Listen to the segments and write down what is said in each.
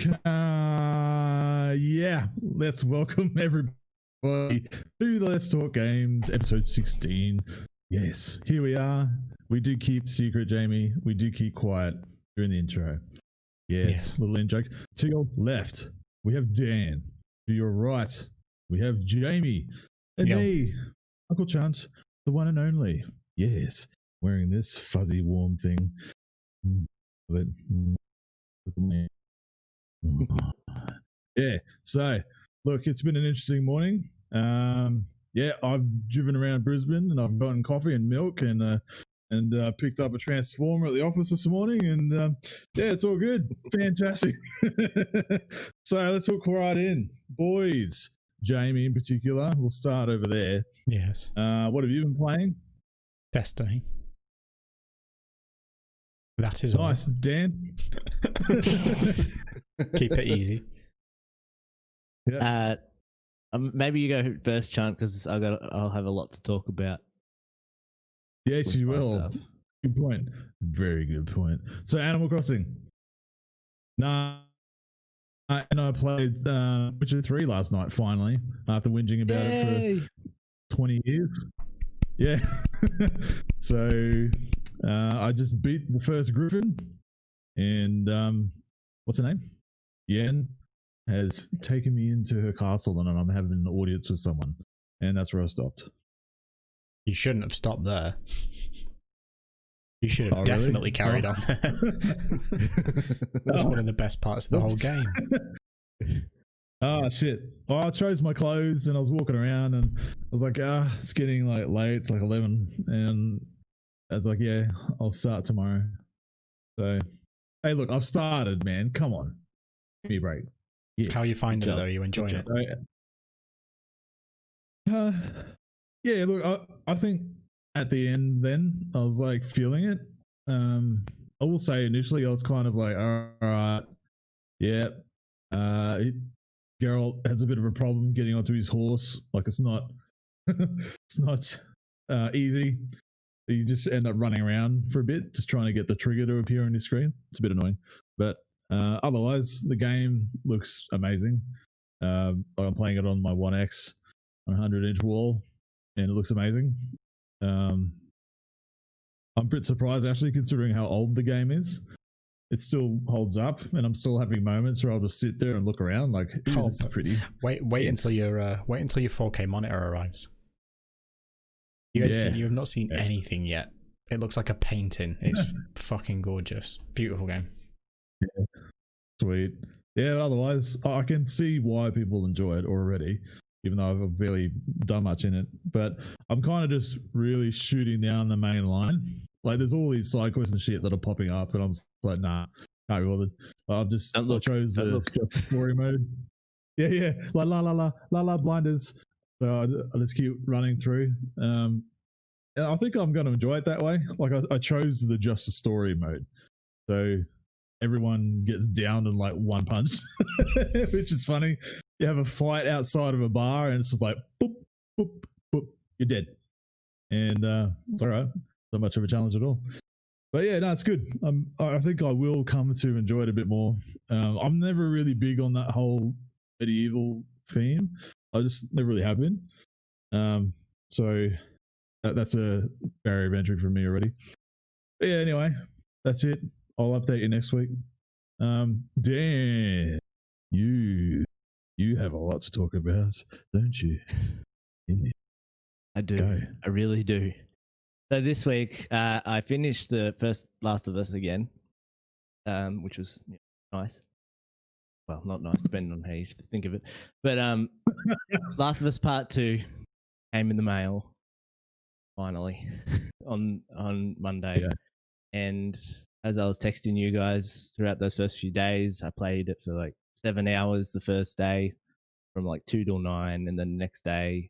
Yeah, let's welcome everybody to the Let's Talk Games episode 16. Yes, here we are. We do keep secret, Jamie. We do keep quiet during the intro. Yes, little in joke. To your left, we have Dan. To your right, we have Jamie. And me, Uncle Chunt, the one and only. Yes, wearing this fuzzy warm thing. But yeah, so look, it's been an interesting morning. Yeah, I've driven around Brisbane and I've gotten coffee and milk and picked up a transformer at the office this morning, and yeah, it's all good. Fantastic. So let's hook right in, boys. Jamie in particular, we'll start over there. Yes. What have you been playing? Destiny. That is nice, Dan. Keep it easy. Yeah. Maybe you go first, Chunt, because I'll have a lot to talk about. Yes, you will. Stuff. Good point. Very good point. So, Animal Crossing. Nah, and I played Witcher 3 last night. Finally, after whinging about it for 20 years. Yeah. So, I just beat the first Griffin, and what's her name? Yen has taken me into her castle, and I'm having an audience with someone, and that's where I stopped. You shouldn't have stopped there. You should have definitely carried on. That's one of the best parts of the whole game. Oh shit. Well, I chose my clothes and I was walking around and I was like, it's getting like late, it's like 11, and I was like, yeah, I'll start tomorrow. So hey, look, I've started, man. Come on. Give me a break. Yes. How are you finding it though? Are you enjoying it? Yeah, look, I think at the end then I was like feeling it. I will say initially I was kind of like, all right, yeah. Geralt has a bit of a problem getting onto his horse. Like it's not easy. You just end up running around for a bit, just trying to get the trigger to appear on your screen. It's a bit annoying, but otherwise the game looks amazing. I'm playing it on my 1X 100-inch wall, and it looks amazing. I'm a bit surprised actually, considering how old the game is. It still holds up, and I'm still having moments where I'll just sit there and look around like, it's pretty. Wait until your 4K monitor arrives. You have not seen anything yet. It looks like a painting. It's fucking gorgeous. Beautiful game. Yeah. Sweet. Yeah, otherwise I can see why people enjoy it already, even though I've barely done much in it. But I'm kind of just really shooting down the main line. Like there's all these side quests and shit that are popping up, and I'm like, nah, can't be bothered. I chose the story mode. Yeah, like la blinders. So I just keep running through. And I think I'm going to enjoy it that way. Like I chose the just a story mode, so everyone gets downed in like one punch, which is funny. You have a fight outside of a bar, and it's just like boop boop boop, you're dead, and it's all right. Not much of a challenge at all. But yeah, no, it's good. I think I will come to enjoy it a bit more. I'm never really big on that whole medieval theme. I just never really have been. So that's a barrier of entry for me already. But yeah, anyway, that's it. I'll update you next week. Dan, you have a lot to talk about, don't you? Yeah. I do. Go. I really do. So this week, I finished the first Last of Us again, which was nice. Well, not nice, depending on how you think of it. But Last of Us Part 2 came in the mail, finally, on Monday. Yeah. And as I was texting you guys throughout those first few days, I played it for like 7 hours the first day, from like 2 till 9, and then the next day,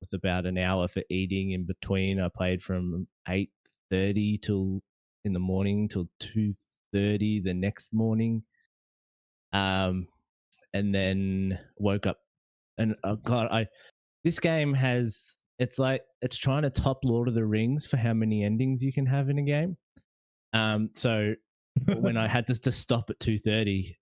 with about an hour for eating in between. I played from 8:30 till in the morning till 2:30 the next morning, and then woke up. And this game it's trying to top Lord of the Rings for how many endings you can have in a game. So when I had to stop at 2:30,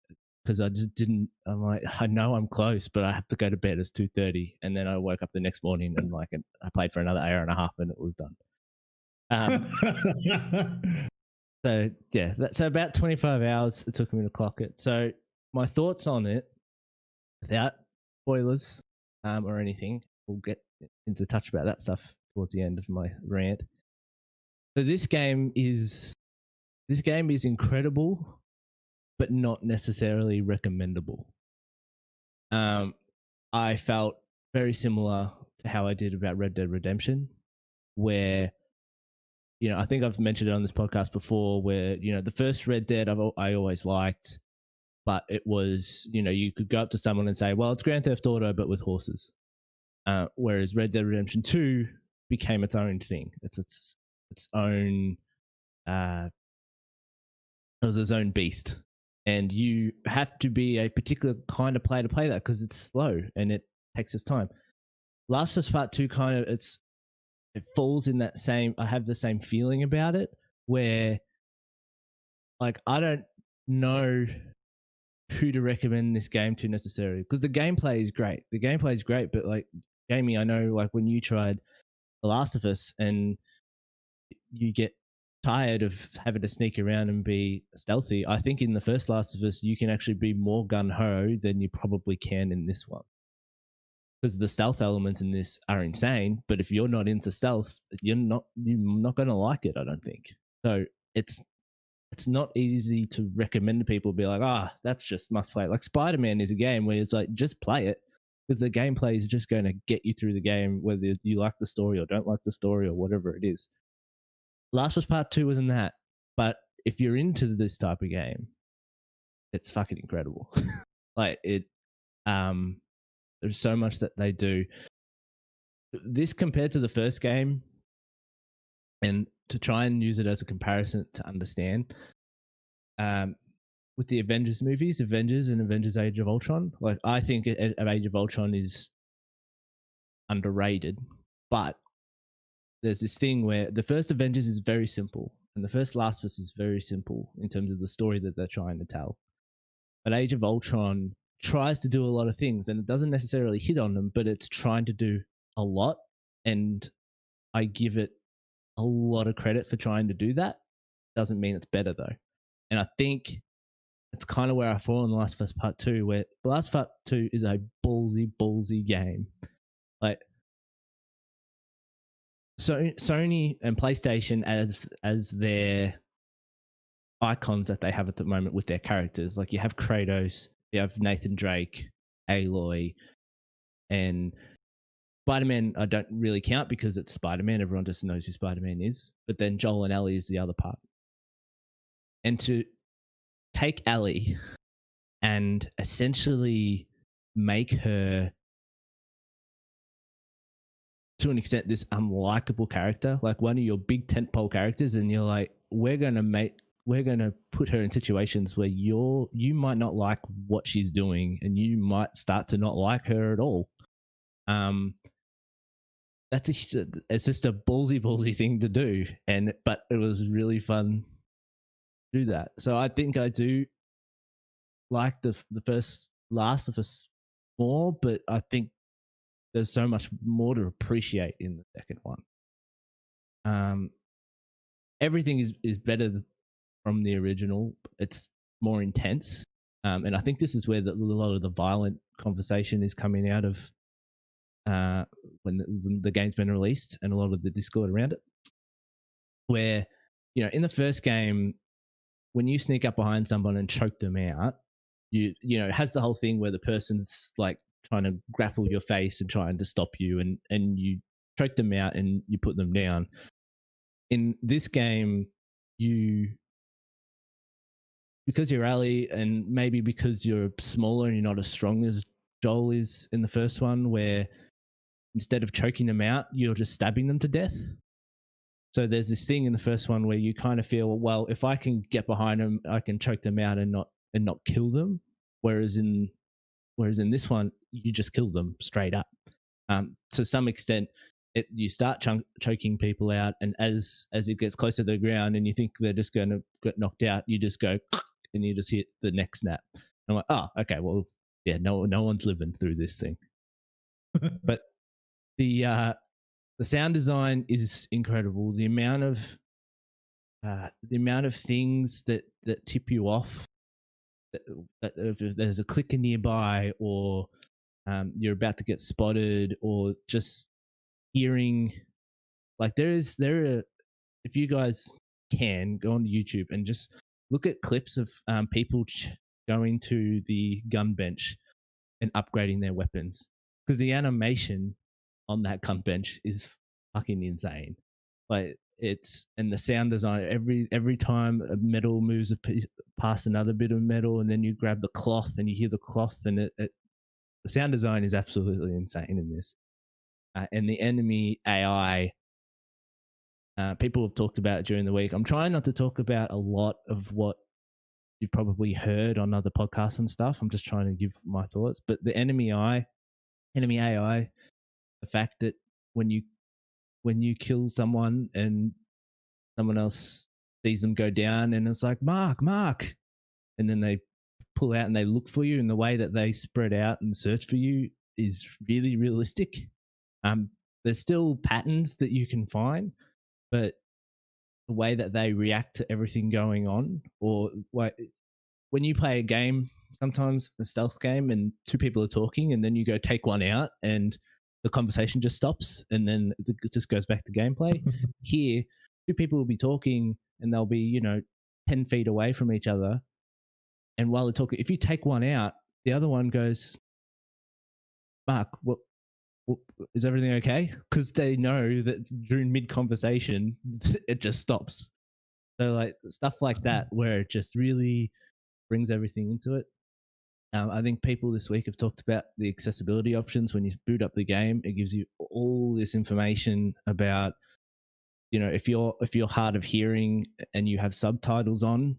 because I just didn't. I'm like, I know I'm close, but I have to go to bed. It's 2:30, and then I woke up the next morning and like I played for another hour and a half, and it was done. So yeah, so about 25 hours it took me to clock it. So my thoughts on it, without spoilers or anything, we'll get into touch about that stuff towards the end of my rant. So this game is incredible, but not necessarily recommendable. I felt very similar to how I did about Red Dead Redemption, where, I think I've mentioned it on this podcast before, where, the first Red Dead I always liked, but it was, you could go up to someone and say, well, it's Grand Theft Auto, but with horses. Whereas Red Dead Redemption 2 became its own thing. It's its own, it was its own beast. And you have to be a particular kind of player to play that because it's slow and it takes its time. Last of Us Part 2 kind of, it falls in that same, I have the same feeling about it, where like I don't know who to recommend this game to necessarily, because the gameplay is great. But like Jamie, I know like when you tried The Last of Us and you get tired of having to sneak around and be stealthy, I think in the first Last of Us you can actually be more gung-ho than you probably can in this one, because the stealth elements in this are insane. But if you're not into stealth, you're not going to like it, I don't think. So it's not easy to recommend to people, be like, that's just must play. Like Spider-Man is a game where it's like, just play it, because the gameplay is just going to get you through the game, whether you like the story or don't like the story or whatever it is. Last of Us Part 2 wasn't that, but if you're into this type of game, it's fucking incredible. Like it, there's so much that they do. This compared to the first game, and to try and use it as a comparison to understand, with the Avengers movies, Avengers and Avengers Age of Ultron, like I think Age of Ultron is underrated, but there's this thing where the first Avengers is very simple and the first Last of Us is very simple in terms of the story that they're trying to tell. But Age of Ultron tries to do a lot of things and it doesn't necessarily hit on them, but it's trying to do a lot. And I give it a lot of credit for trying to do that. Doesn't mean it's better though. And I think it's kind of where I fall in The Last of Us Part 2, where The Last of Us Part 2 is a ballsy game. Like, so Sony and PlayStation as their icons that they have at the moment with their characters, like you have Kratos, you have Nathan Drake, Aloy, and Spider-Man. I don't really count because it's Spider-Man. Everyone just knows who Spider-Man is. But then Joel and Ellie is the other part. And to take Ellie and essentially make her, to an extent, this unlikable character, like one of your big tentpole characters, and you're like, we're gonna put her in situations where you might not like what she's doing, and you might start to not like her at all. It's just a ballsy thing to do, but it was really fun to do that. So I think I do like the first Last of Us more, but I think there's so much more to appreciate in the second one. Everything is better from the original. It's more intense, and I think this is where a lot of the violent conversation is coming out of when the game's been released, and a lot of the discord around it. Where, in the first game, when you sneak up behind someone and choke them out, it has the whole thing where the person's like trying to grapple your face and trying to stop you, and you choke them out and you put them down. In this game, because you're Ellie, and maybe because you're smaller and you're not as strong as Joel is in the first one, where instead of choking them out, you're just stabbing them to death. So there's this thing in the first one where you kind of feel, well, if I can get behind them, I can choke them out and not kill them. Whereas in this one, you just kill them straight up. To some extent, you start choking people out, and as it gets closer to the ground and you think they're just going to get knocked out, you just go and you just hit the neck snap. I'm like, oh, okay, well, yeah, no one's living through this thing. But the sound design is incredible. The amount of things that tip you off, that if there's a clicker nearby, or you're about to get spotted, or just hearing, like there are, if you guys can go on YouTube and just look at clips of people going to the gun bench and upgrading their weapons, because the animation on that gun bench is fucking insane. Like and the sound design, every time a metal moves past another bit of metal, and then you grab the cloth and you hear the cloth, and the sound design is absolutely insane in this. And the enemy AI, people have talked about it during the week. I'm trying not to talk about a lot of what you've probably heard on other podcasts and stuff. I'm just trying to give my thoughts. But the enemy AI, the fact that when you kill someone and someone else sees them go down, and it's like, Mark, and then they pull out and they look for you, and the way that they spread out and search for you is really realistic. There's still patterns that you can find, but the way that they react to everything going on, or when you play a game, sometimes a stealth game, and two people are talking, and then you go take one out, and the conversation just stops, and then it just goes back to gameplay. Here, two people will be talking, and they'll be 10 feet away from each other, and while they're talking, if you take one out, the other one goes, Mark, what is everything okay? Because they know that during mid conversation it just stops. So like stuff like that, where it just really brings everything into it. I think people this week have talked about the accessibility options. When you boot up the game, it gives you all this information about, if you're hard of hearing and you have subtitles on,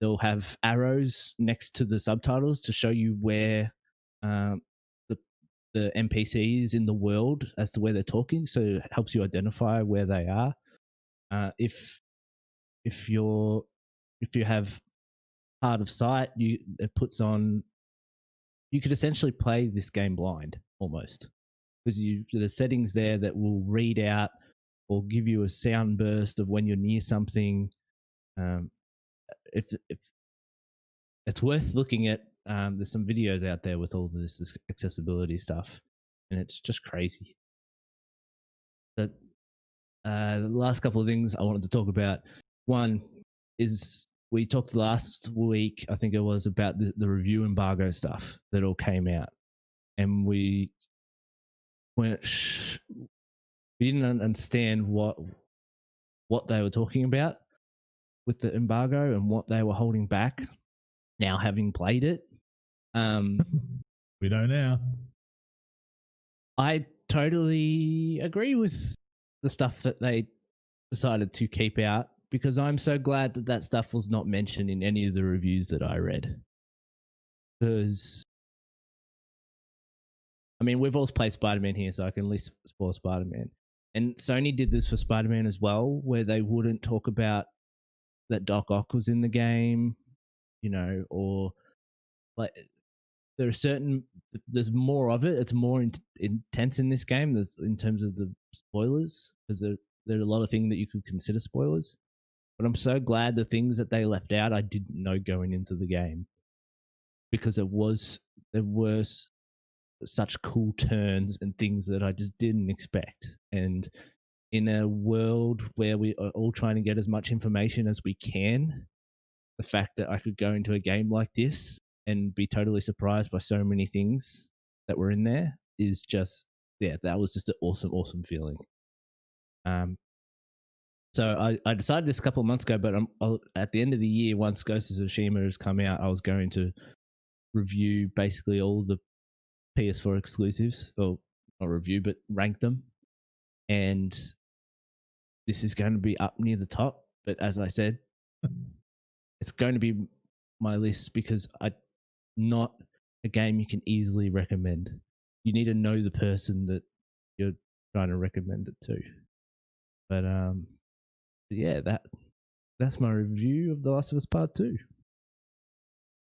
they'll have arrows next to the subtitles to show you where the NPCs in the world as to where they're talking, so it helps you identify where they are. If you have hard of sight, it puts on. You could essentially play this game blind almost, because there's settings there that will read out or give you a sound burst of when you're near something. If it's worth looking at, there's some videos out there with all this accessibility stuff, and it's just crazy. But the last couple of things I wanted to talk about. One is, we talked last week, I think it was, about the review embargo stuff that all came out, and we didn't understand what they were talking about with the embargo and what they were holding back. Now, having played it, we know now. I totally agree with the stuff that they decided to keep out, because I'm so glad that stuff was not mentioned in any of the reviews that I read. Because, I mean, we've all played Spider-Man here, so I can at least spoil Spider-Man. And Sony did this for Spider-Man as well, where they wouldn't talk about that Doc Ock was in the game, or like there's more of it. It's more intense in this game. There's, in terms of the spoilers, because there are a lot of things that you could consider spoilers. But I'm so glad the things that they left out, I didn't know going into the game, because there were such cool turns and things that I just didn't expect. And in a world where we are all trying to get as much information as we can, the fact that I could go into a game like this and be totally surprised by so many things that were in there is just, that was just an awesome feeling. So I decided this a couple of months ago, but at the end of the year, once Ghost of Tsushima has come out, I was going to review basically all the PS4 exclusives, or not review, but rank them. And this is going to be up near the top. But as I said, it's going to be my list, because not a game you can easily recommend. You need to know the person that you're trying to recommend it to. But yeah, that's my review of The Last of Us Part 2.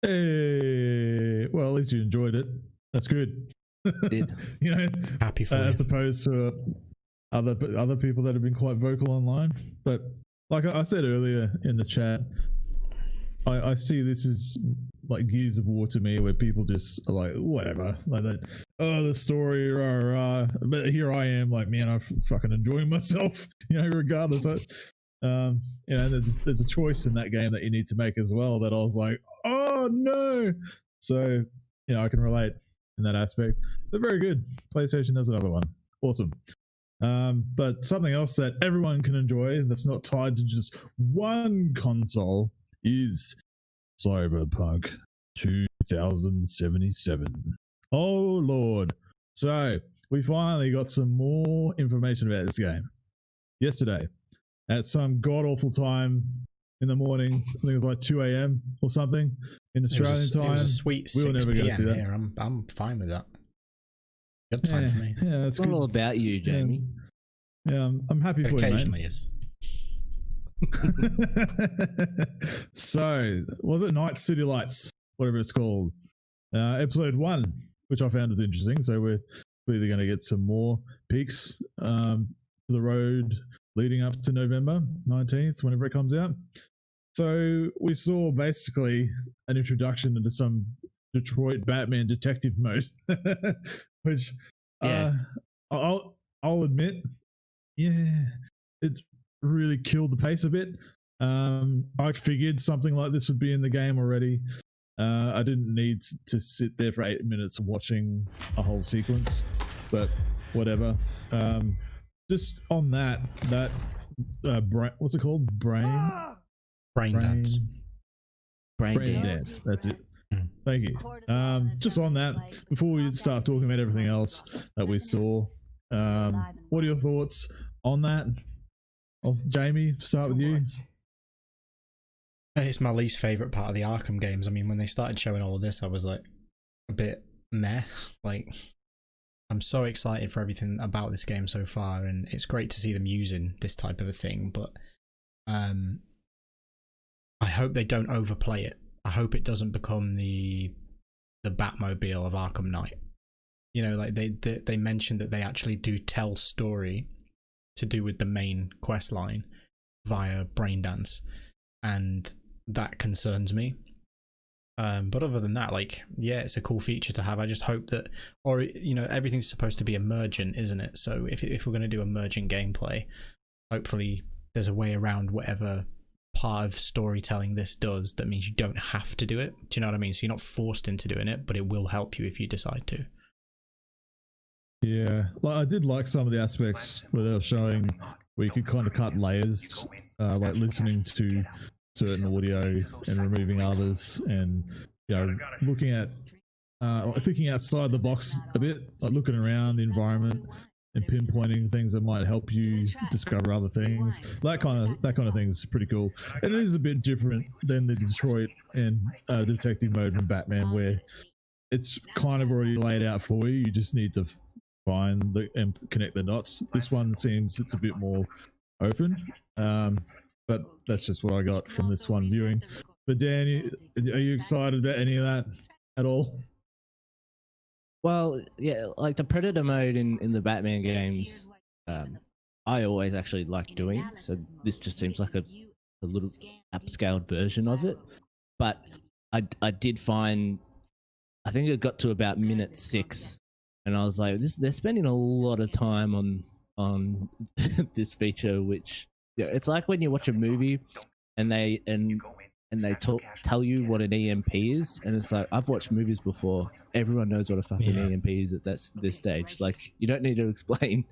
Hey, well, at least you enjoyed it. That's good. Did. You know, Happy for as you. opposed to other people that have been quite vocal online. But like I said earlier in the chat, I see this as like Gears of War to me, where people just are like, whatever, like that. Oh, the story, rah, rah. But here I am, like, man, I'm fucking enjoying myself, you know, regardless. You know, there's a choice in that game that you need to make as well. That I was like, oh no. So, you know, I can relate in that aspect. But very good. PlayStation has another one. Awesome. But something else that everyone can enjoy that's not tied to just one console is Cyberpunk 2077. Oh Lord. So we finally got some more information about this game yesterday at some god awful time in the morning. I think it was like 2 a.m. or something in Australian time. It was a sweet 6 p.m. here. I'm fine with that. Good time for me. Yeah, it's not all about you, Jamie. Yeah, I'm happy for you, mate. Occasionally is. So, was it Night City Lights, whatever it's called? Episode 1, which I found was interesting. So we're clearly going to get some more peaks to the road leading up to November 19th, whenever it comes out. So we saw basically an introduction into some Detroit Batman detective mode, which I'll admit, yeah, it really killed the pace a bit. I figured something like this would be in the game already. I didn't need to sit there for 8 minutes watching a whole sequence, but whatever. Just on that what's it called? Brain dance. Brain dance. That's it. Thank you. Just on that, before we start talking about everything else that we saw, what are your thoughts on that? Jamie, start with you. It's my least favorite part of the Arkham games. I mean, when they started showing all of this, I was like a bit meh. Like, I'm so excited for everything about this game so far, and it's great to see them using this type of a thing, but I hope they don't overplay it. I hope it doesn't become the Batmobile of Arkham Knight. You know, like they mentioned that they actually do tell story to do with the main quest line via Braindance, and that concerns me. But other than that, like, yeah, it's a cool feature to have. I just hope that, or, you know, everything's supposed to be emergent, isn't it? So if we're going to do emergent gameplay, hopefully there's a way around whatever part of storytelling this does that means you don't have to do it. Do you know what I mean? So you're not forced into doing it, but it will help you if you decide to. Yeah, like I did like some of the aspects where they were showing where you could kind of cut layers, like listening to certain audio and removing others, and, you know, looking at thinking outside the box a bit, like looking around the environment and pinpointing things that might help you discover other things. That kind of thing is pretty cool. And it is a bit different than the Detroit and detective mode from Batman, where it's kind of already laid out for you. You just need to find and connect the dots. This one seems it's a bit more open. But that's just what I got from this one viewing. But Dan, are you excited about any of that at all? Well, yeah, like the Predator mode in the Batman games, I always actually like doing. So this just seems like a little upscaled version of it. But I did find, I think it got to about minute 6, and I was like, they're spending a lot of time on this feature, which, yeah, it's like when you watch a movie and they tell you what an EMP is, and it's like, I've watched movies before. Everyone knows what a fucking EMP is at this stage. Like, you don't need to explain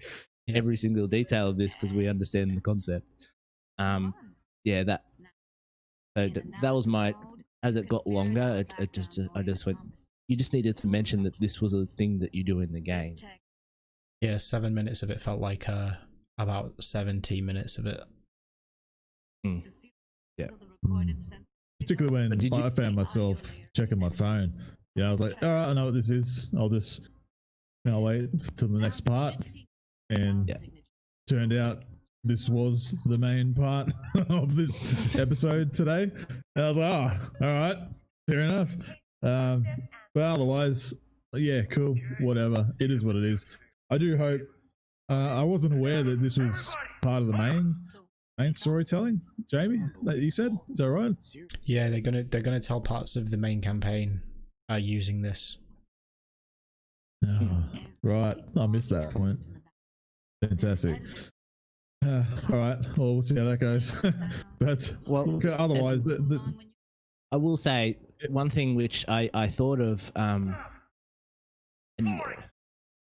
every single detail of this because we understand the concept. Yeah, that was my. As it got longer, I just went. You just needed to mention that this was a thing that you do in the game. Yeah, 7 minutes of it felt like about 70 minutes of it. Yeah. Particularly when I found myself checking my phone. Yeah, I was like, all right, I know what this is. I'll wait till the next part. And turned out this was the main part of this episode today. And I was like, oh, all right. Fair enough. But otherwise, yeah, cool. Whatever. It is what it is. I do hope. I wasn't aware that this was part of the main storytelling. Jamie, that you said, is that right? Yeah, they're gonna tell parts of the main campaign using this. Oh, right. I missed that point. Fantastic. All right. Well, we'll see how that goes. But Well, look, otherwise, I will say one thing which I thought of in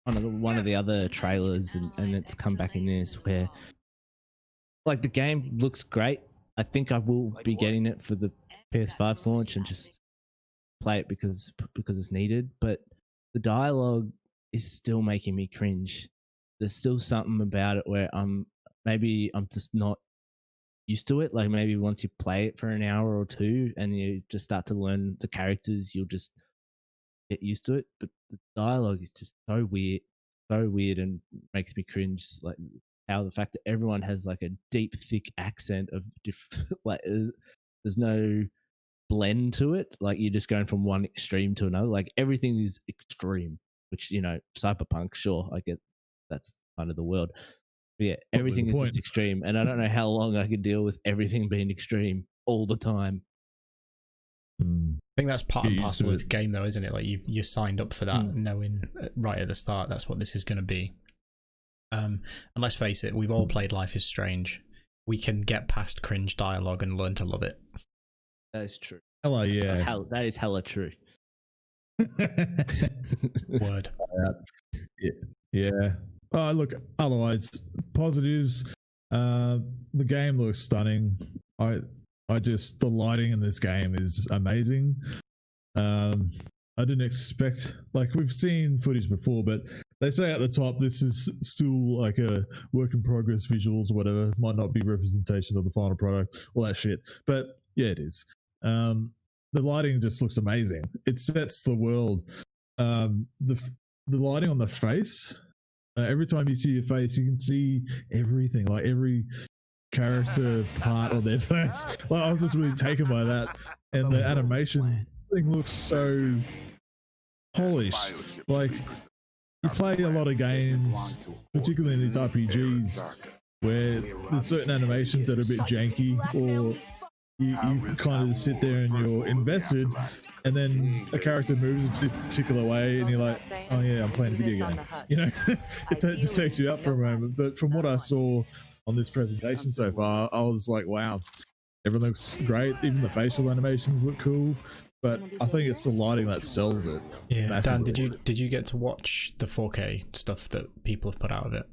one of the other trailers, and it's come back in this, where like the game looks great. I think I will be getting it for the PS5 launch and just play it because it's needed. But the dialogue is still making me cringe. There's still something about it where maybe I'm just not used to it. Like maybe once you play it for an hour or two and you just start to learn the characters, you'll just get used to it. But the dialogue is just so weird and makes me cringe. Like how the fact that everyone has like a deep, thick accent of like there's no blend to it. Like you're just going from one extreme to another. Like everything is extreme, which Cyberpunk, sure, I get that's kind of the world. But yeah, everything is just extreme, and I don't know how long I could deal with everything being extreme all the time. I think that's part and parcel of this game, though, isn't it? Like you signed up for that, knowing right at the start that's what this is going to be. And let's face it, we've all played Life is Strange. We can get past cringe dialogue and learn to love it. That is true. Hello, yeah. That is hella true. Word. Yeah. Look, otherwise, positives. The game looks stunning. The lighting in this game is amazing. I didn't expect, like, we've seen footage before, but they say at the top this is still like a work in progress visuals or whatever. Might not be representation of the final product, all that shit. But yeah, it is. The lighting just looks amazing. It sets the world. The lighting on the face. Every time you see your face, you can see everything, like every character part of their face. Like I was just really taken by that, and the animation thing looks so polished. Like you play a lot of games, particularly in these RPGs, where there's certain animations that are a bit janky, or you kind of just sit there and you're invested, and then a character moves a particular way and you're like, oh yeah, I'm playing a video game. It just takes you up for a moment. But from what I saw on this presentation so far, I was like, wow, everything looks great. Even the facial animations look cool. But I think it's the lighting that sells it. Yeah, massively. Dan, did you get to watch the 4K stuff that people have put out of it?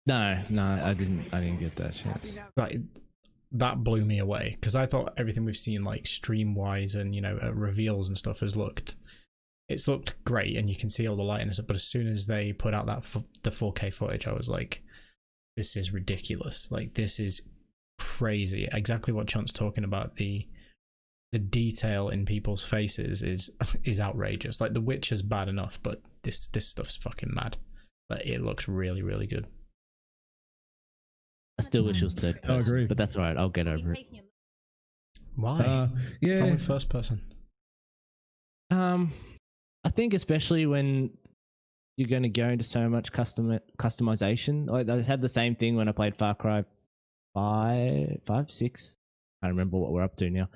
No, I didn't get that chance. That blew me away, because I thought everything we've seen, like stream wise and reveals and stuff, it's looked great, and you can see all the light and stuff. But as soon as they put out the 4K footage, I was like, this is ridiculous. Like this is crazy. Exactly what Chunt's talking about. The detail in people's faces is outrageous. Like The Witch is bad enough, but this stuff's fucking mad. Like it looks really, really good. I still wish it was third person. I agree. But that's all right. I'll get over it. Why? Yeah. Only first person. I think especially when you're going to go into so much customization. Like I had the same thing when I played Far Cry 5, 6. I don't remember what we're up to now.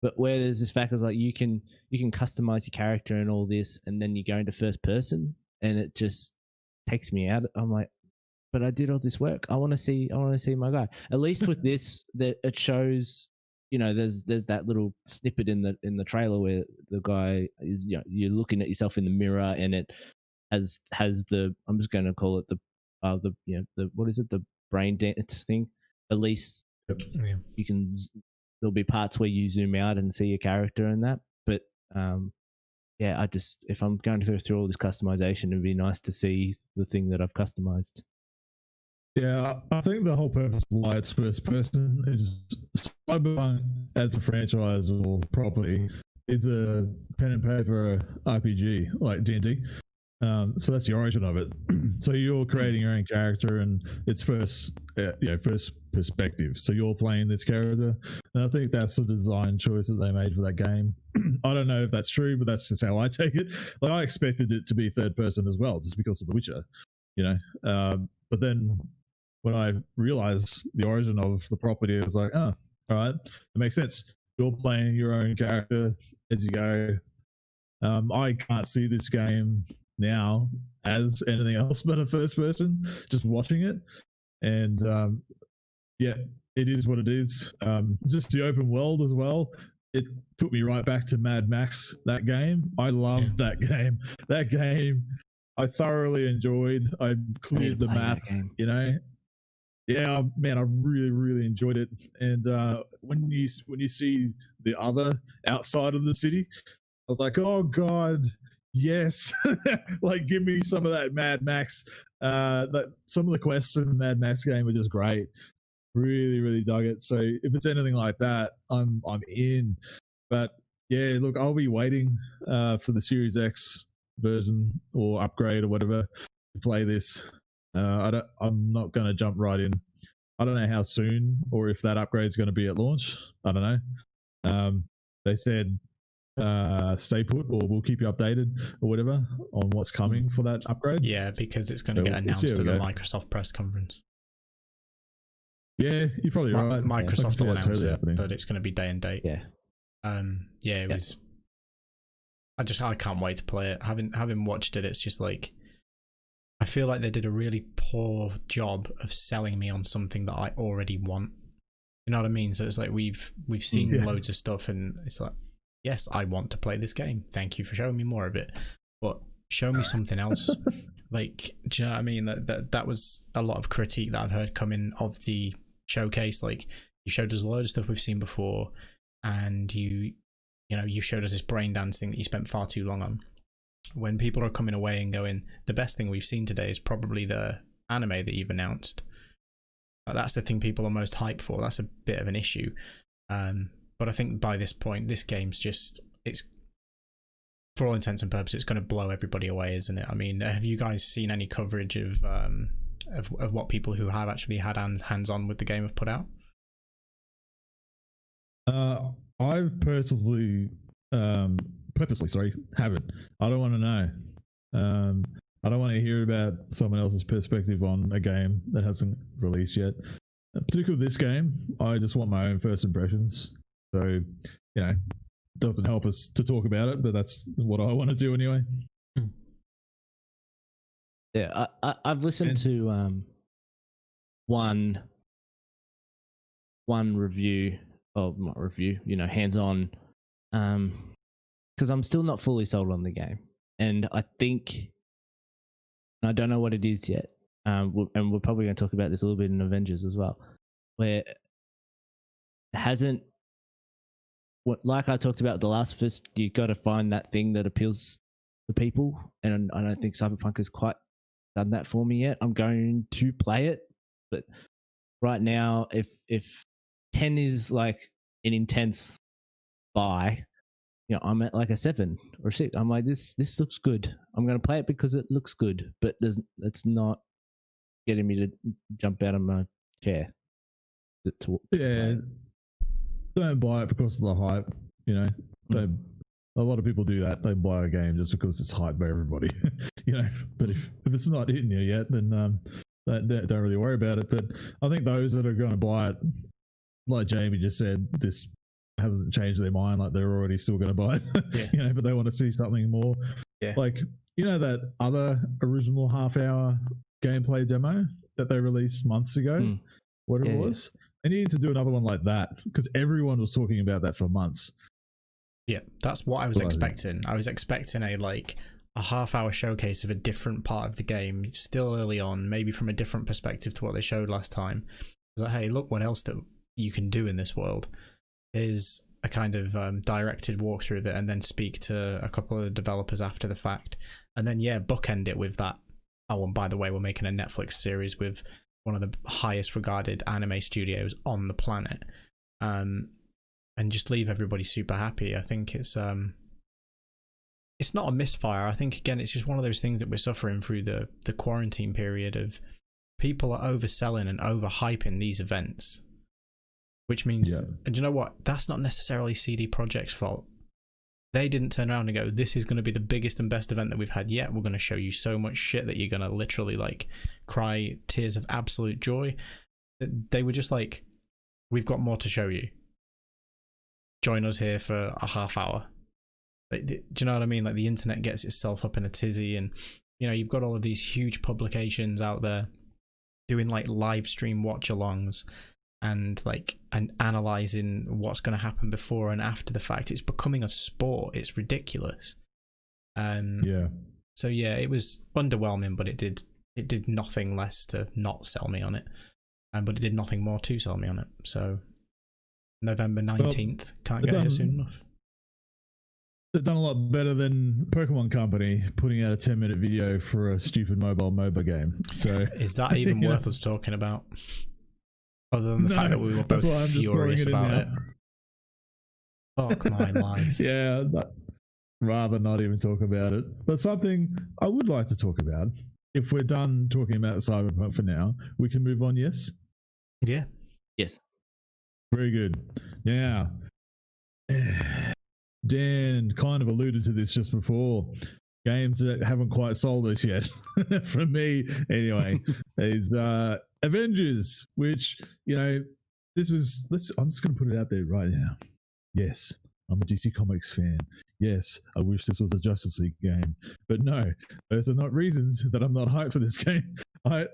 But where there's this fact is like you can customize your character and all this, and then you go into first person, and it just takes me out. I'm like, but I did all this work. I want to see my guy. At least with this, that it shows. There's that little snippet in the trailer where the guy is. You're looking at yourself in the mirror, and it has the. I'm just going to call it the what is it? The brain dance thing. At least you can. There'll be parts where you zoom out and see your character and that. But yeah, if I'm going through all this customization, it'd be nice to see the thing that I've customized. Yeah, I think the whole purpose of why it's first person is Cyberpunk as a franchise or property is a pen and paper RPG like D&D. So that's the origin of it. So you're creating your own character, and it's first perspective. So you're playing this character, and I think that's the design choice that they made for that game. I don't know if that's true, but that's just how I take it. Like, I expected it to be third person as well, just because of The Witcher, you know. But then when I realized the origin of the property, I was like, oh, all right, it makes sense. You're playing your own character as you go. I can't see this game now as anything else but a first person, just watching it. And yeah, it is what it is. Just the open world as well. It took me right back to Mad Max, that game. I loved that game. That game I thoroughly enjoyed. I cleared the map, you know. Yeah, man, I really, really enjoyed it. And when you see the other outside of the city, I was like, oh God, yes. Like, give me some of that Mad Max. That some of the quests in the Mad Max game were just great. Really, really dug it. So if it's anything like that, I'm in. But yeah, look, I'll be waiting for the Series X version or upgrade or whatever to play this. I'm not going to jump right in. I don't know how soon or if that upgrade is going to be at launch. I don't know. They said stay put, or we'll keep you updated or whatever on what's coming for that upgrade. Yeah, because it's going to get announced at the Microsoft press conference. Yeah, you're probably right. Microsoft will announce it, but it's going to be day and date. Yeah. Yeah, it was. I can't wait to play it. Having watched it, it's just like, I feel like they did a really poor job of selling me on something that I already want. You know what I mean? So it's like we've seen loads of stuff, and it's like, yes, I want to play this game. Thank you for showing me more of it, but show me something else. Like, do you know what I mean? That was a lot of critique that I've heard coming of the showcase. Like, you showed us a load of stuff we've seen before, and you showed us this brain dance thing that you spent far too long on. When people are coming away and going, the best thing we've seen today is probably the anime that you've announced. That's the thing people are most hyped for. That's a bit of an issue. But I think by this point, this game's just, it's, for all intents and purposes, it's going to blow everybody away, isn't it? I mean, have you guys seen any coverage of what people who have actually had hands-on with the game have put out? I've purposely haven't. I don't want to know. I don't want to hear about someone else's perspective on a game that hasn't released yet. Particularly this game, I just want my own first impressions. So, you know, it doesn't help us to talk about it, but that's what I want to do anyway. Yeah, I've listened to one review, or not review, hands-on, because I'm still not fully sold on the game, and I think, I don't know what it is yet, and we're probably going to talk about this a little bit in Avengers as well, where it hasn't, like I talked about the Last of Us, you got to find that thing that appeals to people, and I don't think Cyberpunk has quite done that for me yet. I'm going to play it, but right now, if 10 is like an intense buy, I'm at like a 7 or 6. I'm like, this looks good. I'm going to play it because it looks good, but it's not getting me to jump out of my chair. Yeah, don't buy it because of the hype. A lot of people do that. They buy a game just because it's hyped by everybody. But if it's not hitting you yet, then don't really worry about it. But I think those that are going to buy it, like Jamie just said, this hasn't changed their mind. Like, they're already still going to buy it. Yeah. But they want to see something more. Yeah. Like, that other original half-hour gameplay demo that they released months ago, whatever it was. They need to do another one like that, because everyone was talking about that for months. Yeah, that's what I was expecting. I was expecting a half-hour showcase of a different part of the game, still early on, maybe from a different perspective to what they showed last time. It's like, hey, look what else that you can do in this world. Is a kind of directed walkthrough of it, and then speak to a couple of the developers after the fact, and then bookend it with that. Oh, and by the way, we're making a Netflix series with one of the highest regarded anime studios on the planet, and just leave everybody super happy. I think it's it's not a misfire. I think again, it's just one of those things that we're suffering through the quarantine period of people are overselling and overhyping these events, which means, and you know what? That's not necessarily CD Projekt's fault. They didn't turn around and go, "This is going to be the biggest and best event that we've had yet. We're going to show you so much shit that you're going to literally like cry tears of absolute joy." They were just like, "We've got more to show you. Join us here for a half hour." Like, do you know what I mean? Like, the internet gets itself up in a tizzy, and you know, you've got all of these huge publications out there doing like live stream watch-alongs and analyzing what's going to happen before and after the fact. It's becoming a sport. It's ridiculous. So yeah, it was underwhelming, but it did nothing less to not sell me on it, but it did nothing more to sell me on it. So November 19th, can't get here soon enough. They've done a lot better than Pokemon Company putting out a 10-minute video for a stupid mobile MOBA game. So is that even worth us talking about? Other than the fact that we were both furious about it. Fuck my life. Yeah, rather not even talk about it. But something I would like to talk about, if we're done talking about Cyberpunk for now, we can move on, yes? Yeah. Yes. Very good. Now, Dan kind of alluded to this just before. Games that haven't quite sold us yet, for me anyway, is Avengers, which, you know, I'm just going to put it out there right now. Yes, I'm a DC Comics fan. Yes, I wish this was a Justice League game, but no, those are not reasons that I'm not hyped for this game. I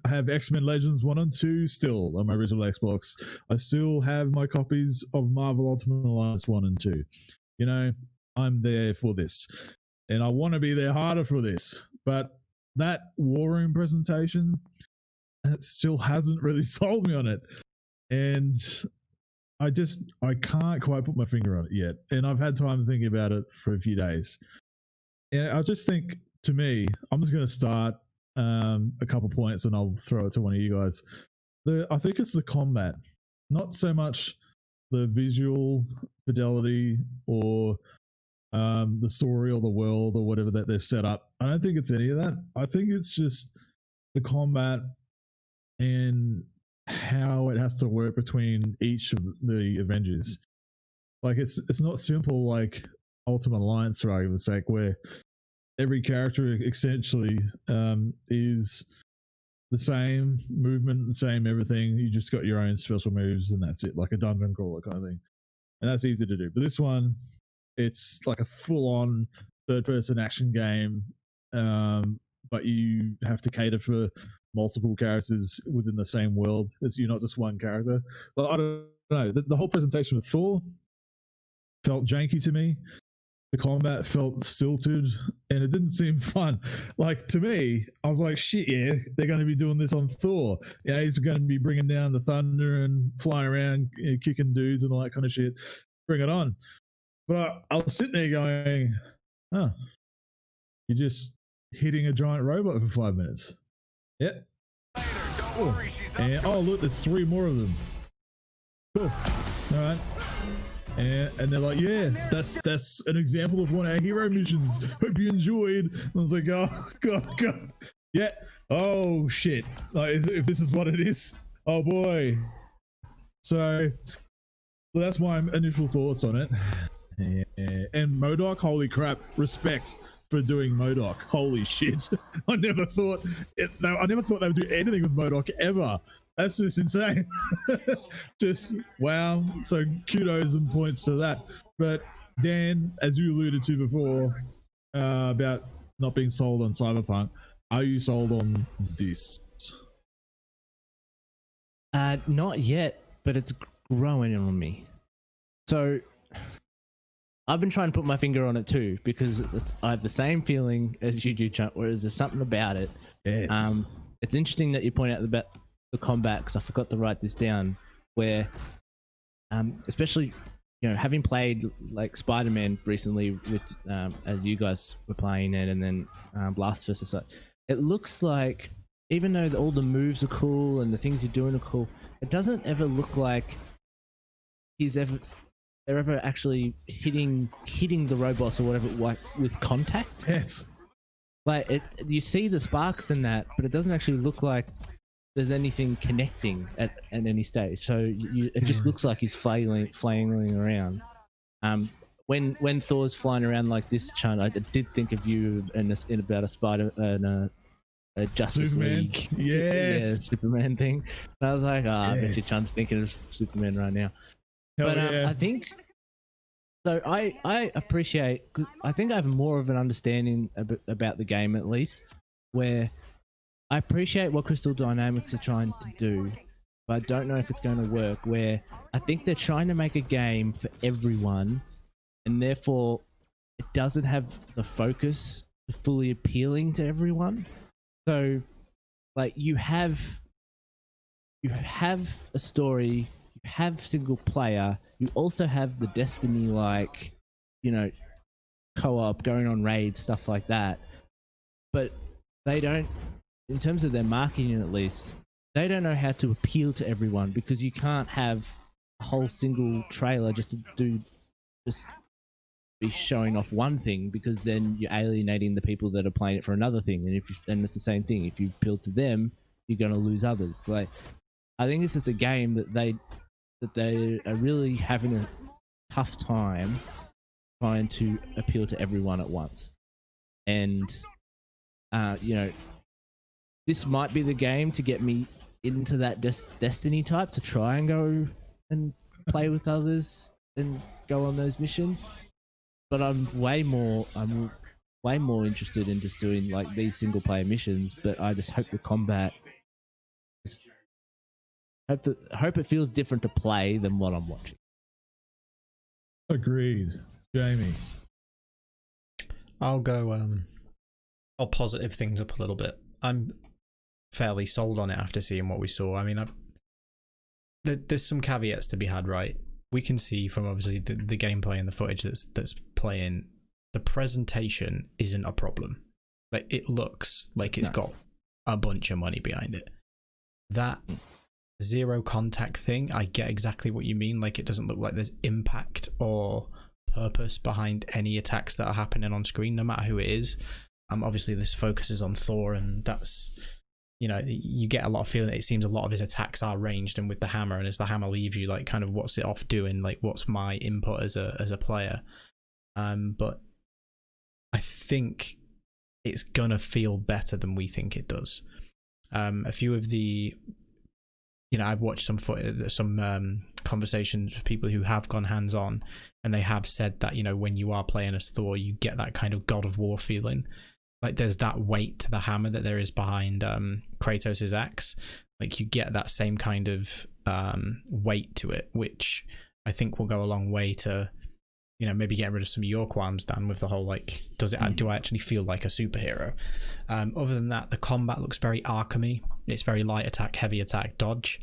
have X-Men Legends 1 and 2 still on my original Xbox. I still have my copies of Marvel Ultimate Alliance 1 and 2. You know, I'm there for this. And I want to be there harder for this. But that War Room presentation, it still hasn't really sold me on it. And I can't quite put my finger on it yet. And I've had time to think about it for a few days. And I just think, to me, I'm just going to start a couple points and I'll throw it to one of you guys. I think it's the combat, not so much the visual fidelity or the story or the world or whatever that they've set up. I don't think it's any of that. I think it's just the combat and how it has to work between each of the Avengers. Like, it's not simple like Ultimate Alliance, for argument's sake, where every character essentially is the same movement, the same everything. You just got your own special moves and that's it, like a dungeon crawler kind of thing. And that's easy to do. But this one, it's like a full-on third-person action game, but you have to cater for multiple characters within the same world. You're not just one character. But I don't know. The whole presentation of Thor felt janky to me. The combat felt stilted and it didn't seem fun. Like, to me, I was like, shit, yeah, they're going to be doing this on Thor. Yeah, he's going to be bringing down the thunder and flying around, you know, kicking dudes and all that kind of shit. Bring it on. But I was sitting there going, oh, you're just hitting a giant robot for 5 minutes. Yep. Cool. And oh, look, there's 3 more of them. Cool. All right. And they're like, yeah, that's an example of one of our hero missions. Hope you enjoyed. And I was like, oh, God. Yeah. Oh, shit. Like, if this is what it is, oh, boy. So, well, that's my initial thoughts on it. And MODOK, holy crap, respect for doing MODOK. Holy shit. I never thought they would do anything with MODOK ever. That's just insane. Just wow. So kudos and points to that. But Dan, as you alluded to before, about not being sold on Cyberpunk, are you sold on this? Not yet, but it's growing on me. So I've been trying to put my finger on it too, because I have the same feeling as you do, Chuck, whereas there's something about it. Yeah. It's interesting that you point out about the combat, because I forgot to write this down, where especially, you know, having played like Spider-Man recently with as you guys were playing it, and then Blast Fist and such, it looks like, even though all the moves are cool and the things you're doing are cool, it doesn't ever look like he's ever they're ever actually hitting the robots or whatever, like with contact. Yes. Like you see the sparks in that, but it doesn't actually look like there's anything connecting at any stage. So it just looks like he's flailing around. When Thor's flying around like this, Chun, I did think of you in about a Spider and a Justice Superman. League, Yes. yeah, Superman thing. And I was like, I bet you Yes. Chun's thinking of Superman right now. Hell But yeah. I think so. I appreciate. I think I have more of an understanding about the game, at least, where I appreciate what Crystal Dynamics are trying to do, but I don't know if it's going to work. Where I think they're trying to make a game for everyone, and therefore it doesn't have the focus to fully appealing to everyone. So, like, you have a story, you have single player, you also have the Destiny, like, you know, co-op, going on raids, stuff like that. But they don't, in terms of their marketing at least, they don't know how to appeal to everyone, because you can't have a whole single trailer just be showing off one thing, because then you're alienating the people that are playing it for another thing. And it's the same thing. If you appeal to them, you're going to lose others. Like, I think it's just a game that they are really having a tough time trying to appeal to everyone at once. And you know, this might be the game to get me into that Destiny type, to try and go and play with others and go on those missions. But I'm way more interested in just doing like these single player missions. But I just hope the combat, hope it feels different to play than what I'm watching. Agreed. Jamie. I'll go. I'll positive things up a little bit. I'm fairly sold on it after seeing what we saw. I mean, there's some caveats to be had, right? We can see from obviously the gameplay and the footage that's playing, the presentation isn't a problem. Like, it looks like it's got a bunch of money behind it. That zero contact thing, I get exactly what you mean. Like, it doesn't look like there's impact or purpose behind any attacks that are happening on screen, no matter who it is. Obviously this focuses on Thor, and that's, you know, you get a lot of feeling that it seems a lot of his attacks are ranged and with the hammer, and as the hammer leaves you, like, kind of what's it off doing, like, what's my input as a player. But I think it's gonna feel better than we think it does. A few of the, you know, I've watched some conversations with people who have gone hands-on, and they have said that, you know, when you are playing as Thor, you get that kind of God of War feeling. Like, there's that weight to the hammer that there is behind Kratos' axe. Like, you get that same kind of weight to it, which I think will go a long way to, you know, maybe getting rid of some of your qualms, Dan, with the whole, like, do I actually feel like a superhero? Other than that, the combat looks very Arkham-y. It's very light attack, heavy attack, dodge,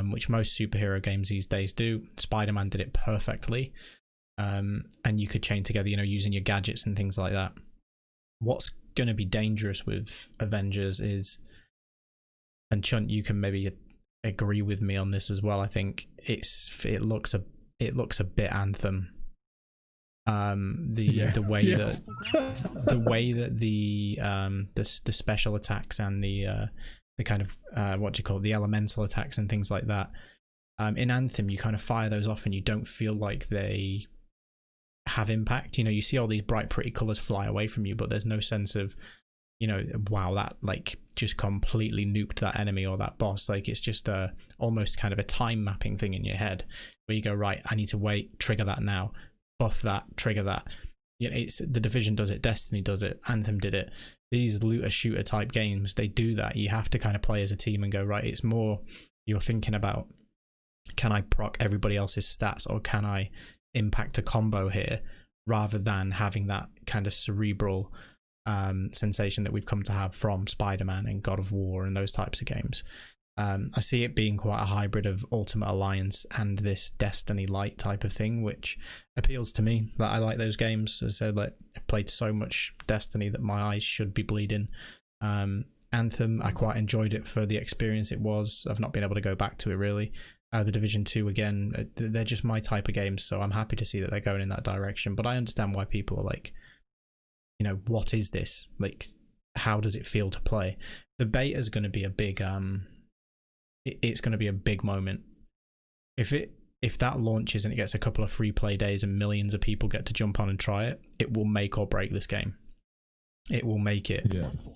which most superhero games these days do. Spider-Man did it perfectly. And you could chain together, you know, using your gadgets and things like that. What's going to be dangerous with Avengers is, and Chunt, you can maybe agree with me on this as well, I think it looks a bit Anthem. The way Yes. the special attacks and the kind of the elemental attacks and things like that, in Anthem you kind of fire those off and you don't feel like they have impact. You know, you see all these bright pretty colors fly away from you, but there's no sense of, you know, wow, that like just completely nuked that enemy or that boss. Like, it's just almost kind of a time mapping thing in your head where you go, right, I need to wait, trigger that now, buff that, trigger that. You know, it's the Division does it, Destiny does it, Anthem did it. These looter shooter type games, they do that. You have to kind of play as a team and go, right, it's more you're thinking about, can I proc everybody else's stats, or can I impact a combo here, rather than having that kind of cerebral sensation that we've come to have from Spider-Man and God of War and those types of games. I see it being quite a hybrid of Ultimate Alliance and this Destiny Light type of thing, which appeals to me. That I like those games. As I said, like, I've played so much Destiny that my eyes should be bleeding. Anthem, I quite enjoyed it for the experience it was. I've not been able to go back to it really. The Division 2 again, they're just my type of games, so I'm happy to see that they're going in that direction. But I understand why people are like, you know, what is this? Like, how does it feel to play? The beta is going to be a big, it's going to be a big moment. If that launches and it gets a couple of free play days and millions of people get to jump on and try it, it will make or break this game. It will make it